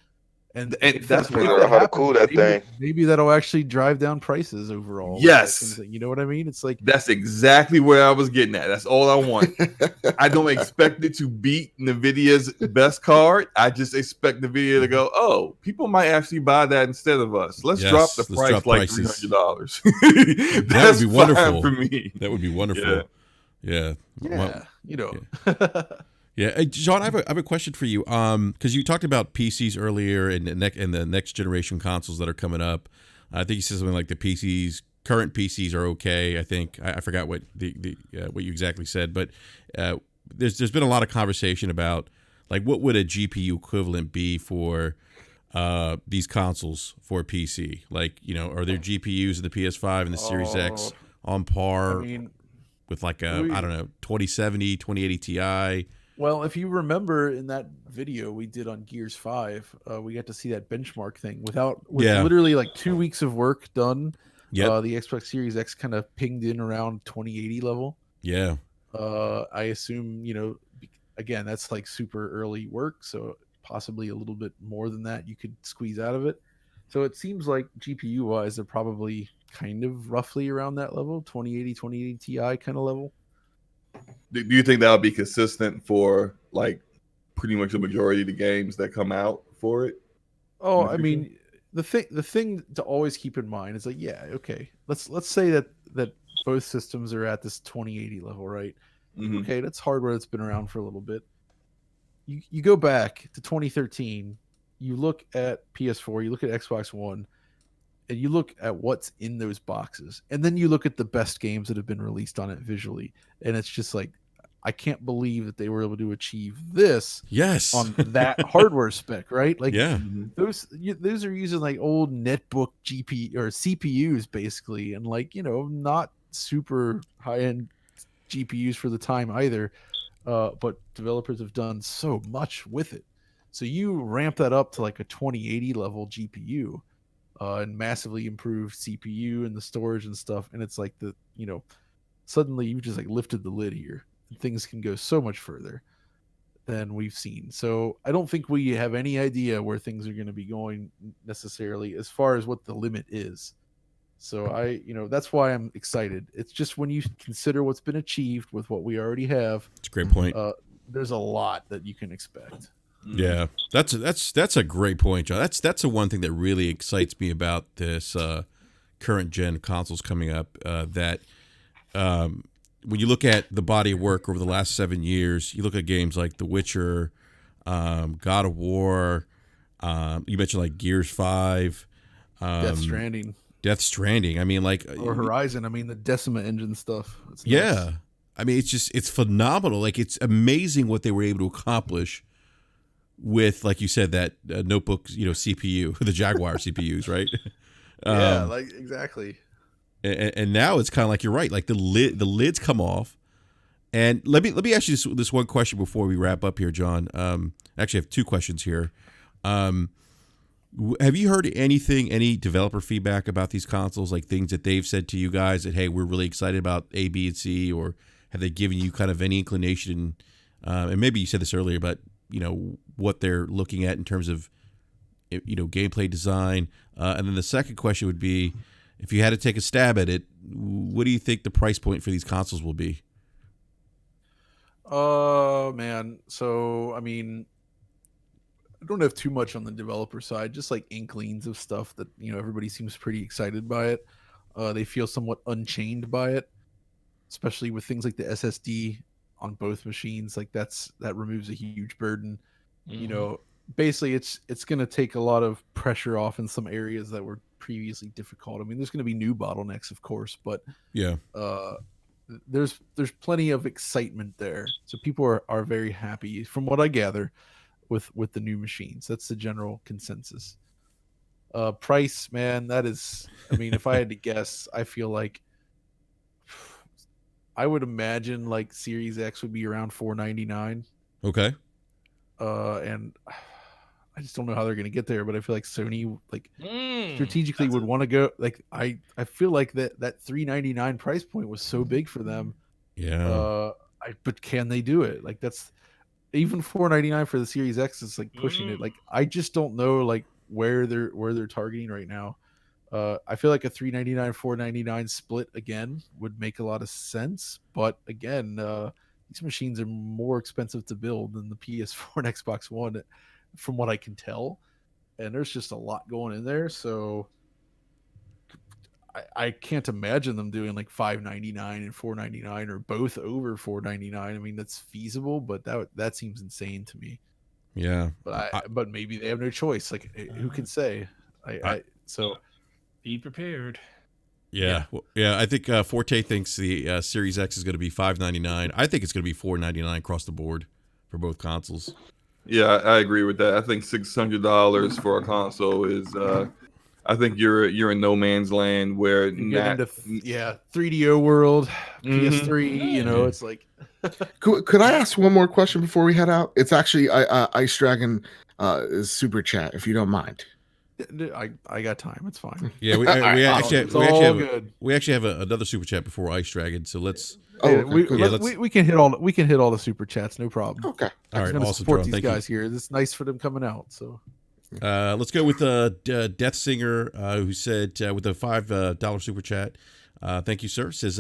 And that's how to cool that thing. Maybe that'll actually drive down prices overall. Yes. You know what I mean? It's like, that's exactly where I was getting at. That's all I want. I don't expect it to beat NVIDIA's best card. I just expect NVIDIA to go, oh, people might actually buy that instead of us. Let's drop the price drop like prices. $300. That would be wonderful for me. That would be wonderful. Yeah. Yeah. You know. Yeah. Yeah, hey, John, I have a question for you. Because you talked about PCs earlier and the next generation consoles that are coming up. I think you said something like the current PCs are okay. I think I forgot what what you exactly said, but there's been a lot of conversation about like what would a GPU equivalent be for these consoles for PC? Like, you know, are there GPUs in the PS5 and the Series X on par with like I don't know, 2070, 2080 Ti? Well, if you remember in that video we did on Gears 5, we got to see that benchmark thing with literally like 2 weeks of work done. Yep. The Xbox Series X kind of pinged in around 2080 level. Yeah. I assume, you know, again, that's like super early work, so possibly a little bit more than that you could squeeze out of it. So it seems like GPU wise, they're probably kind of roughly around that level, 2080 Ti kind of level. Do you think that would be consistent for like pretty much the majority of the games that come out for it? Oh, I mean, the thing to always keep in mind is like, yeah, okay, let's say that both systems are at this 2080 level, right? Mm-hmm. Okay, that's hardware that's been around for a little bit. You go back to 2013, you look at PS4, you look at Xbox One, and you look at what's in those boxes, and then you look at the best games that have been released on it visually, and it's just like, I can't believe that they were able to achieve this on that hardware spec, right? Like, those are using like old netbook GPU or CPUs basically, and like, you know, not super high-end GPUs for the time either, but developers have done so much with it. So you ramp that up to like a 2080 level GPU, and massively improved CPU and the storage and stuff, and it's like the, you know, suddenly you just like lifted the lid here. Things can go so much further than we've seen. So I don't think we have any idea where things are going to be going necessarily as far as what the limit is. So that's why I'm excited. It's just when you consider what's been achieved with what we already have. It's a great point. There's a lot that you can expect. Yeah, that's a great point, John. That's the one thing that really excites me about this current gen consoles coming up. That when you look at the body of work over the last 7 years, you look at games like The Witcher, God of War. You mentioned like Gears 5, Death Stranding. I mean, like or Horizon. I mean, the Decima engine stuff. Yeah, I mean, it's phenomenal. Like it's amazing what they were able to accomplish with, like you said, that notebook, CPU, the Jaguar CPUs, right? Yeah, like exactly. And now it's kind of like you're right. Like the lids come off. And let me ask you this one question before we wrap up here, John. Actually, I have two questions here. Have you heard any developer feedback about these consoles, like things that they've said to you guys that, hey, we're really excited about A, B, and C, or have they given you kind of any inclination? And maybe you said this earlier, but what they're looking at in terms of gameplay design. And then the second question would be, if you had to take a stab at it, what do you think the price point for these consoles will be? Oh man, so I mean, I don't have too much on the developer side, just like inklings of stuff that everybody seems pretty excited by it. They feel somewhat unchained by it, especially with things like the SSD on both machines. Like that removes a huge burden. Mm-hmm. Basically it's going to take a lot of pressure off in some areas that were previously difficult. I mean, there's going to be new bottlenecks, of course, but yeah, there's plenty of excitement there. So people are very happy, from what I gather, with the new machines. That's the general consensus. Price, man, that is, I mean, if I had to guess, I feel like I would imagine like Series X would be around $499. Okay. And I just don't know how they're going to get there, but I feel like Sony strategically would want to go, like I feel like that $399 price point was so big for them. Yeah. But can they do it? Like that's even $499 for the Series X is like pushing it. Like I just don't know like where they're targeting right now. I feel like a $399 $499 split again would make a lot of sense, but again, these machines are more expensive to build than the PS4 and Xbox One, from what I can tell, and there's just a lot going in there. So I can't imagine them doing like $599 and $499 or both over $499. I mean, that's feasible, but that seems insane to me. Yeah, but maybe they have no choice. Like, who can say? So be prepared. Yeah. I think Forte thinks the Series X is going to be $599. I think it's going to be $499 across the board for both consoles. Yeah, I agree with that. I think $600 for a console is. I think you're in no man's land where you get into 3DO world, PS3. It's like. Could I ask one more question before we head out? It's actually Ice Dragon super chat, if you don't mind. I got time. It's fine. Yeah, we actually have another super chat before Ice Dragon. So let's. We can hit all the super chats. No problem. Okay. All right. Awesome. Support these guys here. It's nice for them coming out. So. Let's go with Death Singer, who said with a $5 super chat. Thank you, sir. Says,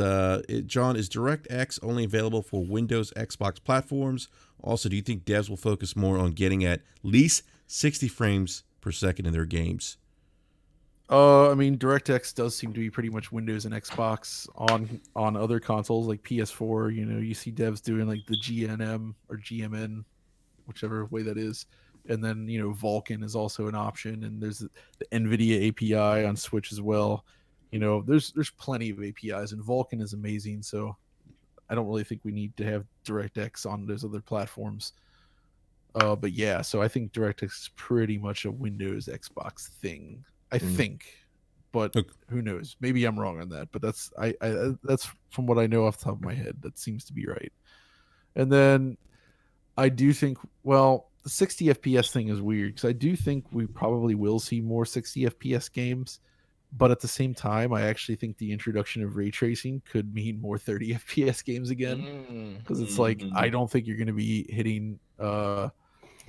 John, is DirectX only available for Windows, Xbox platforms? Also, do you think devs will focus more on getting at least 60 frames per second in their games? I mean, DirectX does seem to be pretty much Windows and Xbox on other consoles like PS4. You see devs doing like the GNM or GMN, whichever way that is. And then, Vulkan is also an option, and there's the NVIDIA API on Switch as well. There's plenty of APIs, and Vulkan is amazing. So I don't really think we need to have DirectX on those other platforms. But yeah, so I think DirectX is pretty much a Windows Xbox thing. I think, but who knows? Maybe I'm wrong on that. But that's that's from what I know off the top of my head. That seems to be right. And then I do think, well, the 60 FPS thing is weird because I do think we probably will see more 60 FPS games. But at the same time, I actually think the introduction of ray tracing could mean more 30 FPS games again, because it's like I don't think you're going to be hitting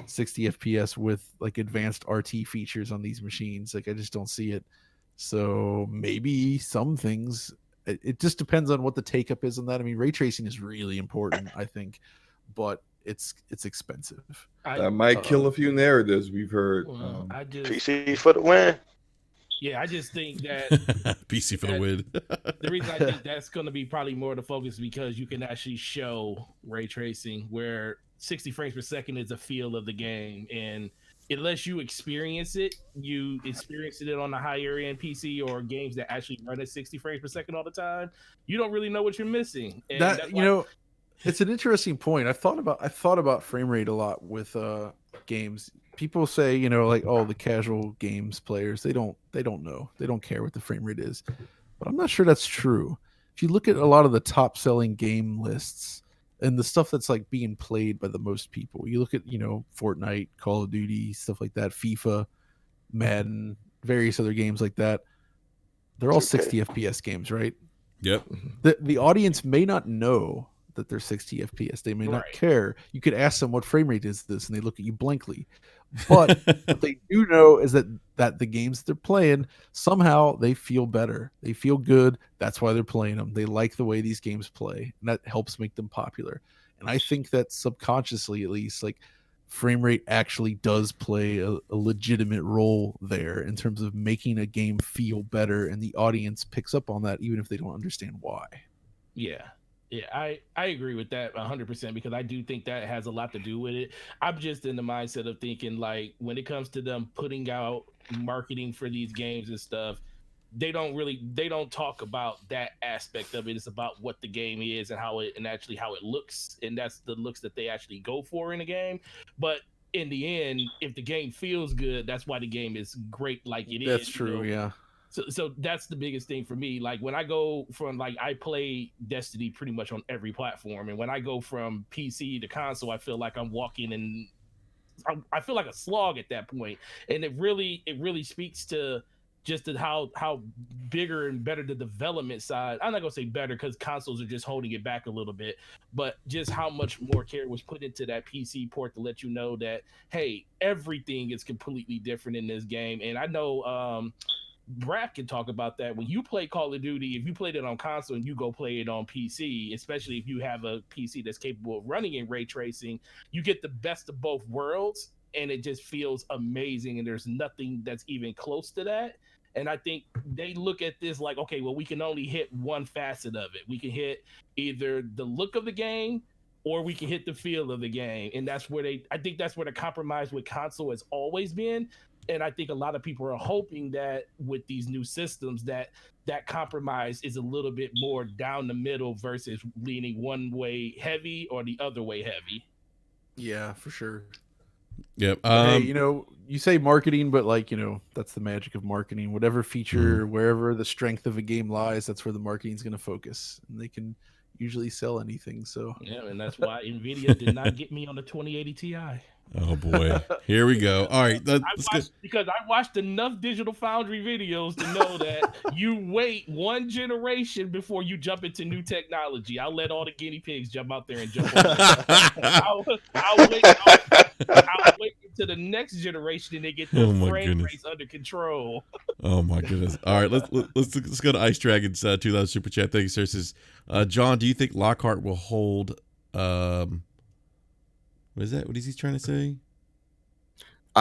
60 FPS with like advanced RT features on these machines. Like I just don't see it. So maybe some things. It just depends on what the take up is on that. I mean, ray tracing is really important, I think, but it's expensive. That might kill a few narratives we've heard. I just PC for the win. Yeah, I just think that PC for the win. The reason I think that's going to be probably more the focus is because you can actually show ray tracing where 60 frames per second is a feel of the game, and unless you experience it on a higher end PC or games that actually run at 60 frames per second all the time, you don't really know what you're missing. And that it's an interesting point. I've thought about frame rate a lot with games. People say, like, oh, the casual games players, they don't know. They don't care what the frame rate is. But I'm not sure that's true. If you look at a lot of the top selling game lists and the stuff that's like being played by the most people, you look at, Fortnite, Call of Duty, stuff like that, FIFA, Madden, various other games like that. They're all 60 FPS games, right? Yep. The audience may not know that they're 60 FPS. They may not care. You could ask them what frame rate is this, and they look at you blankly. But what they do know is that the games that they're playing, somehow they feel better. They feel good. That's why they're playing them. They like the way these games play, and that helps make them popular. And I think that subconsciously, at least, like, frame rate actually does play a legitimate role there in terms of making a game feel better, and the audience picks up on that even if they don't understand why. Yeah, I agree with that 100% because I do think that has a lot to do with it. I'm just in the mindset of thinking, like, when it comes to them putting out marketing for these games and stuff, they don't talk about that aspect of it. It's about what the game is and how it looks, and that's the looks that they actually go for in a game. But in the end, if the game feels good, that's why the game is great like it is. That's true, yeah. So that's the biggest thing for me. Like, when I go from, like, I play Destiny pretty much on every platform, and when I go from PC to console, I feel like I'm walking and I feel like a slog at that point. And it really speaks to just how bigger and better the development side. I'm not gonna say better because consoles are just holding it back a little bit, but just how much more care was put into that PC port to let you know that, hey, everything is completely different in this game. And I know Brad can talk about that. When you play Call of Duty, if you played it on console and you go play it on PC, especially if you have a PC that's capable of running in ray tracing, you get the best of both worlds, and it just feels amazing. And there's nothing that's even close to that. And I think they look at this like, okay, well, we can only hit one facet of it. We can hit either the look of the game or we can hit the feel of the game. And that's where I think that's where the compromise with console has always been. And I think a lot of people are hoping that with these new systems that compromise is a little bit more down the middle versus leaning one way heavy or the other way heavy. Yeah, for sure. Yep. Hey, you say marketing, but, like, that's the magic of marketing. Whatever feature, wherever the strength of a game lies, that's where the marketing is going to focus, and they can usually sell anything. So yeah, and that's why Nvidia did not get me on the 2080 Ti. Oh boy, here we go. All right, because I watched enough Digital Foundry videos to know that you wait one generation before you jump into new technology. I'll let all the guinea pigs jump out there and jump on I'll wait until the next generation and they get the frame rates under control. Oh my goodness! All right, let's go to Ice Dragon's 2000 super chat. Thank you, sir. Says, John, do you think Lockhart will hold? What is that? What is he trying to say?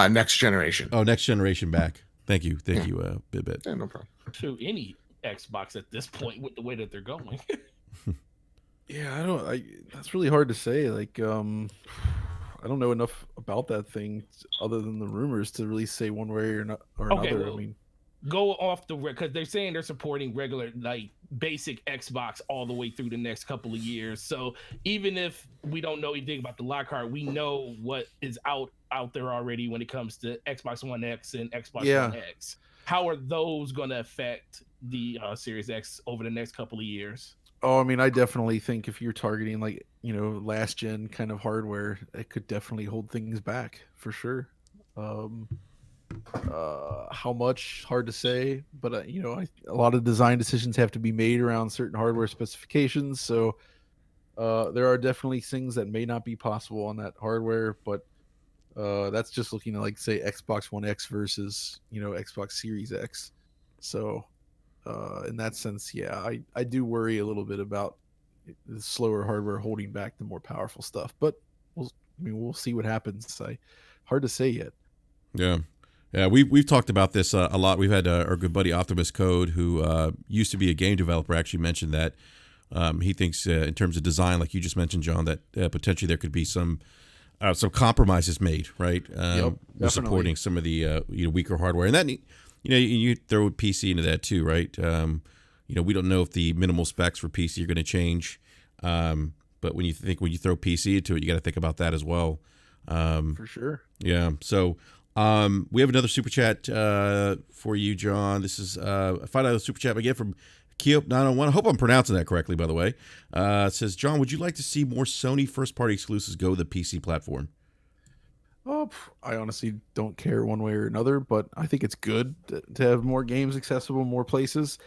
Next generation. Oh, next generation back. Thank you, Bit. Yeah, no problem. To any Xbox at this point with the way that they're going. Yeah, that's really hard to say. Like, I don't know enough about that thing other than the rumors to really say one way or another. Well, I mean, go off the because they're saying they're supporting regular, like, basic Xbox all the way through the next couple of years. So even if we don't know anything about the Lockhart, we know what is out there already when it comes to Xbox One X and Xbox One X. How are those going to affect the Series X over the next couple of years? Oh, I mean, I definitely think if you're targeting, like, last gen kind of hardware, it could definitely hold things back for sure. How much? Hard to say. But a lot of design decisions have to be made around certain hardware specifications. So there are definitely things that may not be possible on that hardware. But that's just looking at, like, say, Xbox One X versus Xbox Series X. So in that sense, yeah, I do worry a little bit about the slower hardware holding back the more powerful stuff. But we'll see what happens. Hard to say yet. Yeah. Yeah, we've talked about this a lot. We've had our good buddy Optimus Code, who used to be a game developer, actually mentioned that he thinks in terms of design, like you just mentioned, John, that potentially there could be some compromises made, right? With supporting some of the weaker hardware, and that you throw PC into that too, right? We don't know if the minimal specs for PC are going to change, but when you throw PC into it, you got to think about that as well. For sure. Yeah. So. We have another super chat for you, John. This is a $5 super chat again from Keop901. I hope I'm pronouncing that correctly, by the way. It says, John, would you like to see more Sony first-party exclusives go to the PC platform? Oh, I honestly don't care one way or another, but I think it's good to have more games accessible in more places,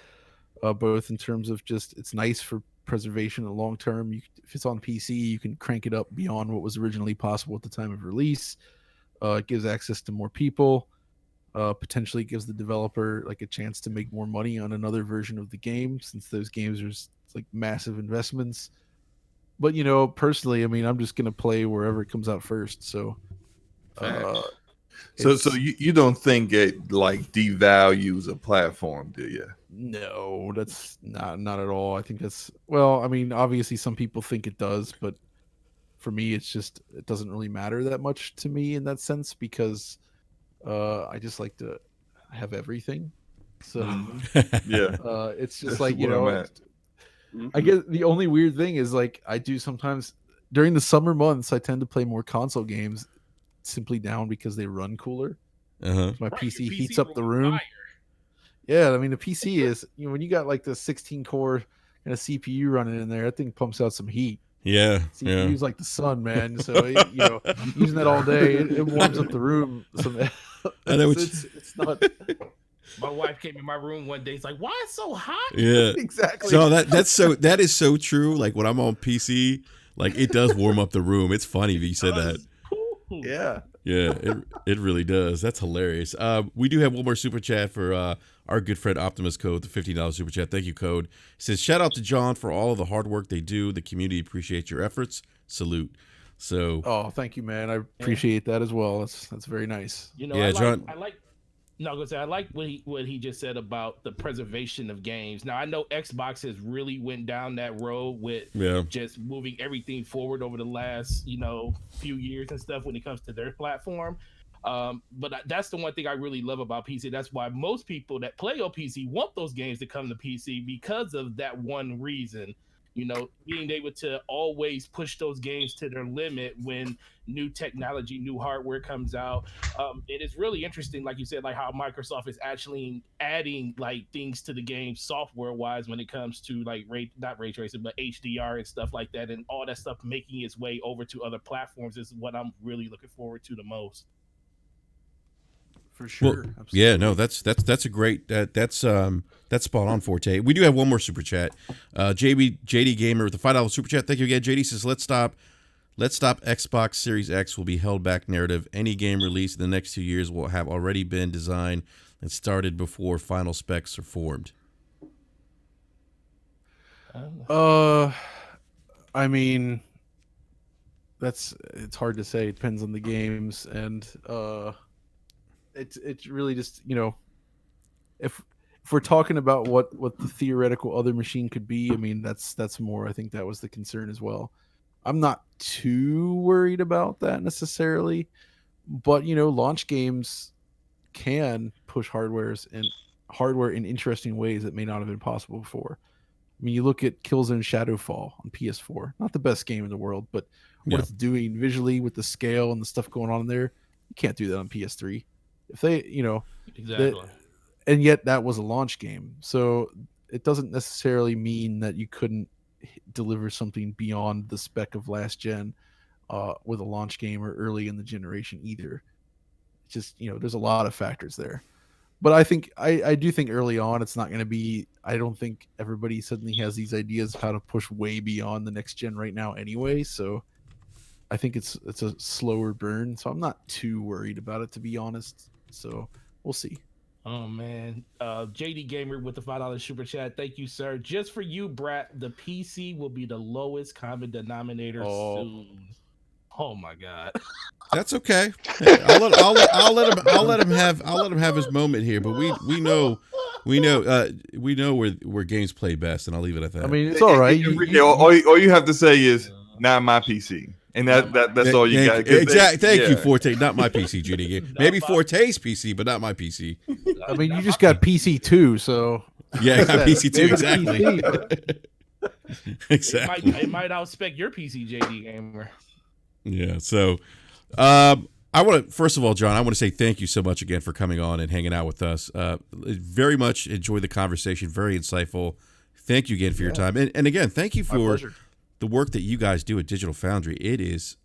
both in terms of just it's nice for preservation in the long term. If it's on PC, you can crank it up beyond what was originally possible at the time of release. It gives access to more people, potentially gives the developer like a chance to make more money on another version of the game, since those games are like massive investments. But personally, I mean, I'm just gonna play wherever it comes out first. So, so you don't think it like devalues a platform, do you? No, that's not at all. I think that's, well, I mean, obviously some people think it does, but for me, it doesn't really matter that much to me in that sense, because I just like to have everything. So yeah, it's just that's like, Mm-hmm. I guess the only weird thing is, like, I do sometimes during the summer months, I tend to play more console games simply down because they run cooler. Uh-huh. My Right, PC your heats PC up the will room. fire. Yeah, I mean, the PC is, when you got like the 16 core and a CPU running in there, that thing pumps out some heat. Yeah. CPU's like the sun, man. So using that all day, it warms up the room. I know It's not. My wife came in my room one day. It's like, why it's so hot? Yeah. Exactly. So that is so true. Like when I'm on PC, like it does warm up the room. It's funny that you said that. Yeah. Yeah, it really does. That's hilarious. We do have one more super chat for our good friend Optimus Code, the $15 super chat. Thank you, Code. It says, shout out to John for all of the hard work they do. The community appreciates your efforts. Salute. So, oh, thank you, man. I appreciate that as well. That's very nice. yeah, John. I like what he just said about the preservation of games. Now I know Xbox has really went down that road with just moving everything forward over the last few years and stuff when it comes to their platform. But that's the one thing I really love about PC. That's why most people that play on PC want those games to come to PC, because of that one reason. Being able to always push those games to their limit when new technology, new hardware comes out. It is really interesting, like you said, like how Microsoft is actually adding like things to the game software wise when it comes to like not ray tracing, but HDR and stuff like that, and all that stuff making its way over to other platforms is what I'm really looking forward to the most. For sure. Well, yeah, no, that's a great that's spot on, Forte. We do have one more super chat. JD Gamer with the $5 super chat. Thank you again. JD says, let's stop Xbox Series X will be held back narrative. Any game released in the next 2 years will have already been designed and started before final specs are formed. I mean, it's hard to say. It depends on the games, and it's really just, if we're talking about what the theoretical other machine could be, I mean, that's more, I think that was the concern as well. I'm not too worried about that necessarily, but launch games can push hardware in interesting ways that may not have been possible before. I mean, you look at Killzone Shadowfall on PS4, not the best game in the world, but what it's doing visually with the scale and the stuff going on in there, you can't do that on PS3. If they, exactly, and yet that was a launch game, so it doesn't necessarily mean that you couldn't deliver something beyond the spec of last gen with a launch game or early in the generation either. just, there's a lot of factors there. But I think I do think early on it's not going to be. I don't think everybody suddenly has these ideas of how to push way beyond the next gen right now anyway. So I think it's a slower burn. So I'm not too worried about it, to be honest. So we'll see. Oh man, JD Gamer with the $5 super chat. Thank you, sir. Just for you, Brat. The PC will be the lowest common denominator soon. Oh my god. That's okay. I'll let him have his moment here. But we know where games play best, and I'll leave it at that. I mean, it's all right. All you have to say is not my PC, and that's all you got. Exactly. Thank you, Forte. Not my PC, GD game. Maybe Forte's PC, but not my PC. I mean, you just got PC too, so yeah, I got PC too. Exactly. PC, exactly. It might outspec your PC, JD Gamer. Yeah. So, I want to first of all, John, I want to say thank you so much again for coming on and hanging out with us. Very much enjoyed the conversation. Very insightful. Thank you again for your time, and again, thank you for the work that you guys do at Digital Foundry. It is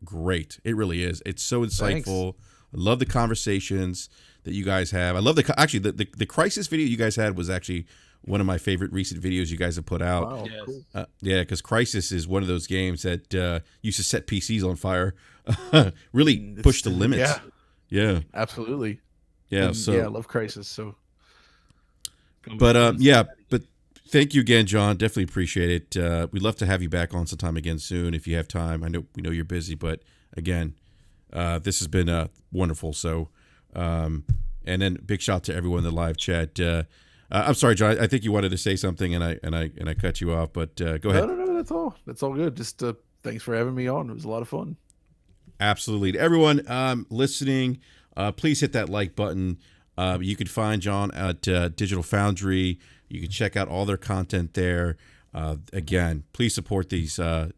great. It really is. It's so insightful. Thanks. I love the conversations that you guys have. I love the Crisis video you guys had was actually one of my favorite recent videos you guys have put out. Wow, cool. Yeah, because Crisis is one of those games that used to set PCs on fire. Really push the limits. Yeah. Absolutely. Yeah. And, so I love Crisis. So, but thank you again, John. Definitely appreciate it. We'd love to have you back on sometime again soon if you have time. We know you're busy, but again, this has been wonderful. So, and then big shout out to everyone in the live chat. I'm sorry, John. I think you wanted to say something, and I cut you off. But go ahead. No. That's all good. Just thanks for having me on. It was a lot of fun. Absolutely. To everyone listening, please hit that like button. You can find John at Digital Foundry. You can check out all their content there. Again, please support this site.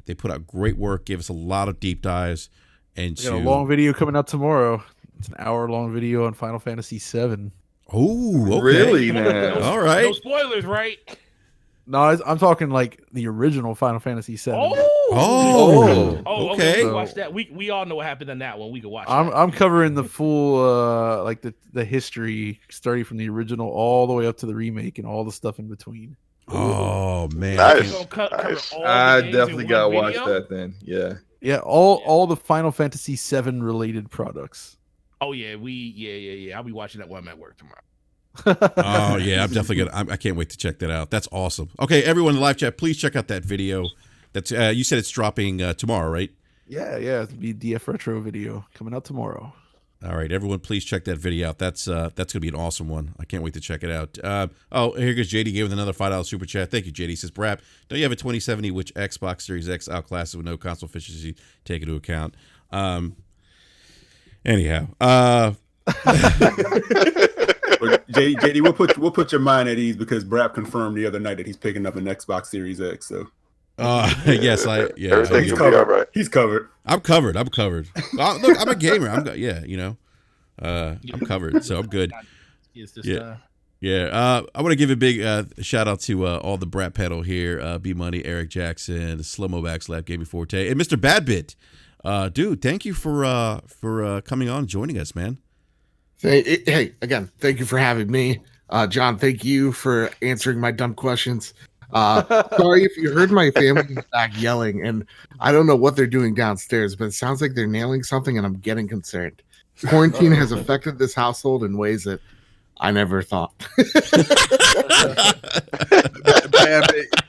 They put out great work. Give us a lot of deep dives. And got a long video coming out tomorrow. It's an hour-long video on Final Fantasy VII. Oh, okay. Really, man? All right. No spoilers, right? No, I'm talking like the original Final Fantasy VII. Okay. We watch that. We all know what happened in that one. We can watch. I'm covering the full like the history starting from the original all the way up to the remake and all the stuff in between. Oh man, Nice. I definitely gotta watch that then. Yeah, all the Final Fantasy VII related products. Oh yeah, I'll be watching that while I'm at work tomorrow. Oh yeah, I'm definitely gonna. I can't wait to check that out. That's awesome. Okay, everyone in the live chat, please check out that video. That's you said it's dropping tomorrow, right? Yeah, it'll be DF Retro video coming out tomorrow. All right, everyone, please check that video out. That's gonna be an awesome one. I can't wait to check it out. Here goes JD gave with another $5 super chat. Thank you, JD. He says, Brap, don't you have a 2070 which Xbox Series X outclasses with no console efficiency taken into account? Anyhow, JD, we'll put your mind at ease because Brap confirmed the other night that he's picking up an Xbox Series X. So, yes, everything's gonna be all right. He's covered. I'm covered. Look, I'm a gamer. I'm covered, so I'm good. Yeah. I want to give a big shout out to all the Brat Pedal here, B Money, Eric Jackson, Slow Mo Backslap, Gaming Forte, and Mr. Badbit. Dude, thank you for coming on and joining us, man. Hey, again, thank you for having me. John, thank you for answering my dumb questions. Sorry if you heard my family back yelling, and I don't know what they're doing downstairs, but it sounds like they're nailing something, and I'm getting concerned. Quarantine has affected this household in ways that I never thought.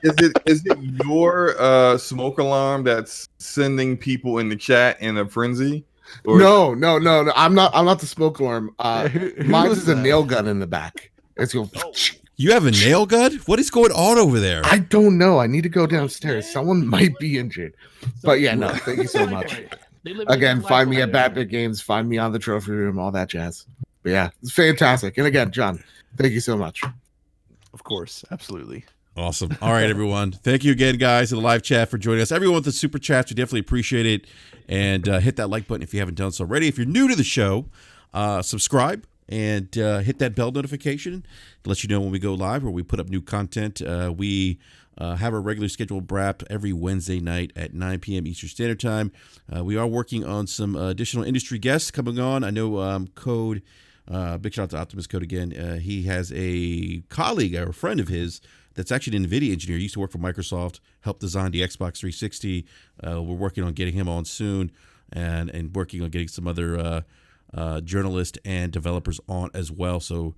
Is it your smoke alarm that's sending people in the chat in a frenzy? Or... No. I'm not the smoke alarm. Mine is a nail gun in the back. It's going. You have a nail gun? What is going on over there? I don't know. I need to go downstairs. Someone might be injured. But yeah, no. Thank you so much. Again, find me at Batbit Games. Find me on the trophy room. All that jazz. But yeah, it's fantastic. And again, John, thank you so much. Of course, absolutely. Awesome. All right, everyone. Thank you again, guys, in the live chat for joining us. Everyone with the super chats, we definitely appreciate it. And hit that like button if you haven't done so already. If you're new to the show, subscribe and hit that bell notification to let you know when we go live or we put up new content. We have our regular scheduled wrap every Wednesday night at 9 p.m. Eastern Standard Time. We are working on some additional industry guests coming on. I know Code, big shout out to Optimus Code again. He has a colleague or a friend of his that's actually an NVIDIA engineer. He used to work for Microsoft, helped design the Xbox 360. We're working on getting him on soon and working on getting some other journalists and developers on as well. So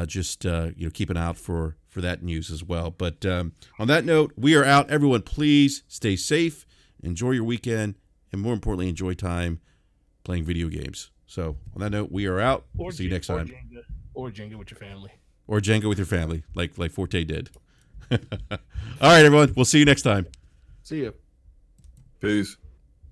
just keep an eye out for that news as well. But on that note, we are out. Everyone, please stay safe, enjoy your weekend, and more importantly, enjoy time playing video games. So on that note, we are out. We'll see you next time. Or Jenga with your family. Or Jenga with your family, like Forte did. All right, everyone. We'll see you next time. See you. Peace.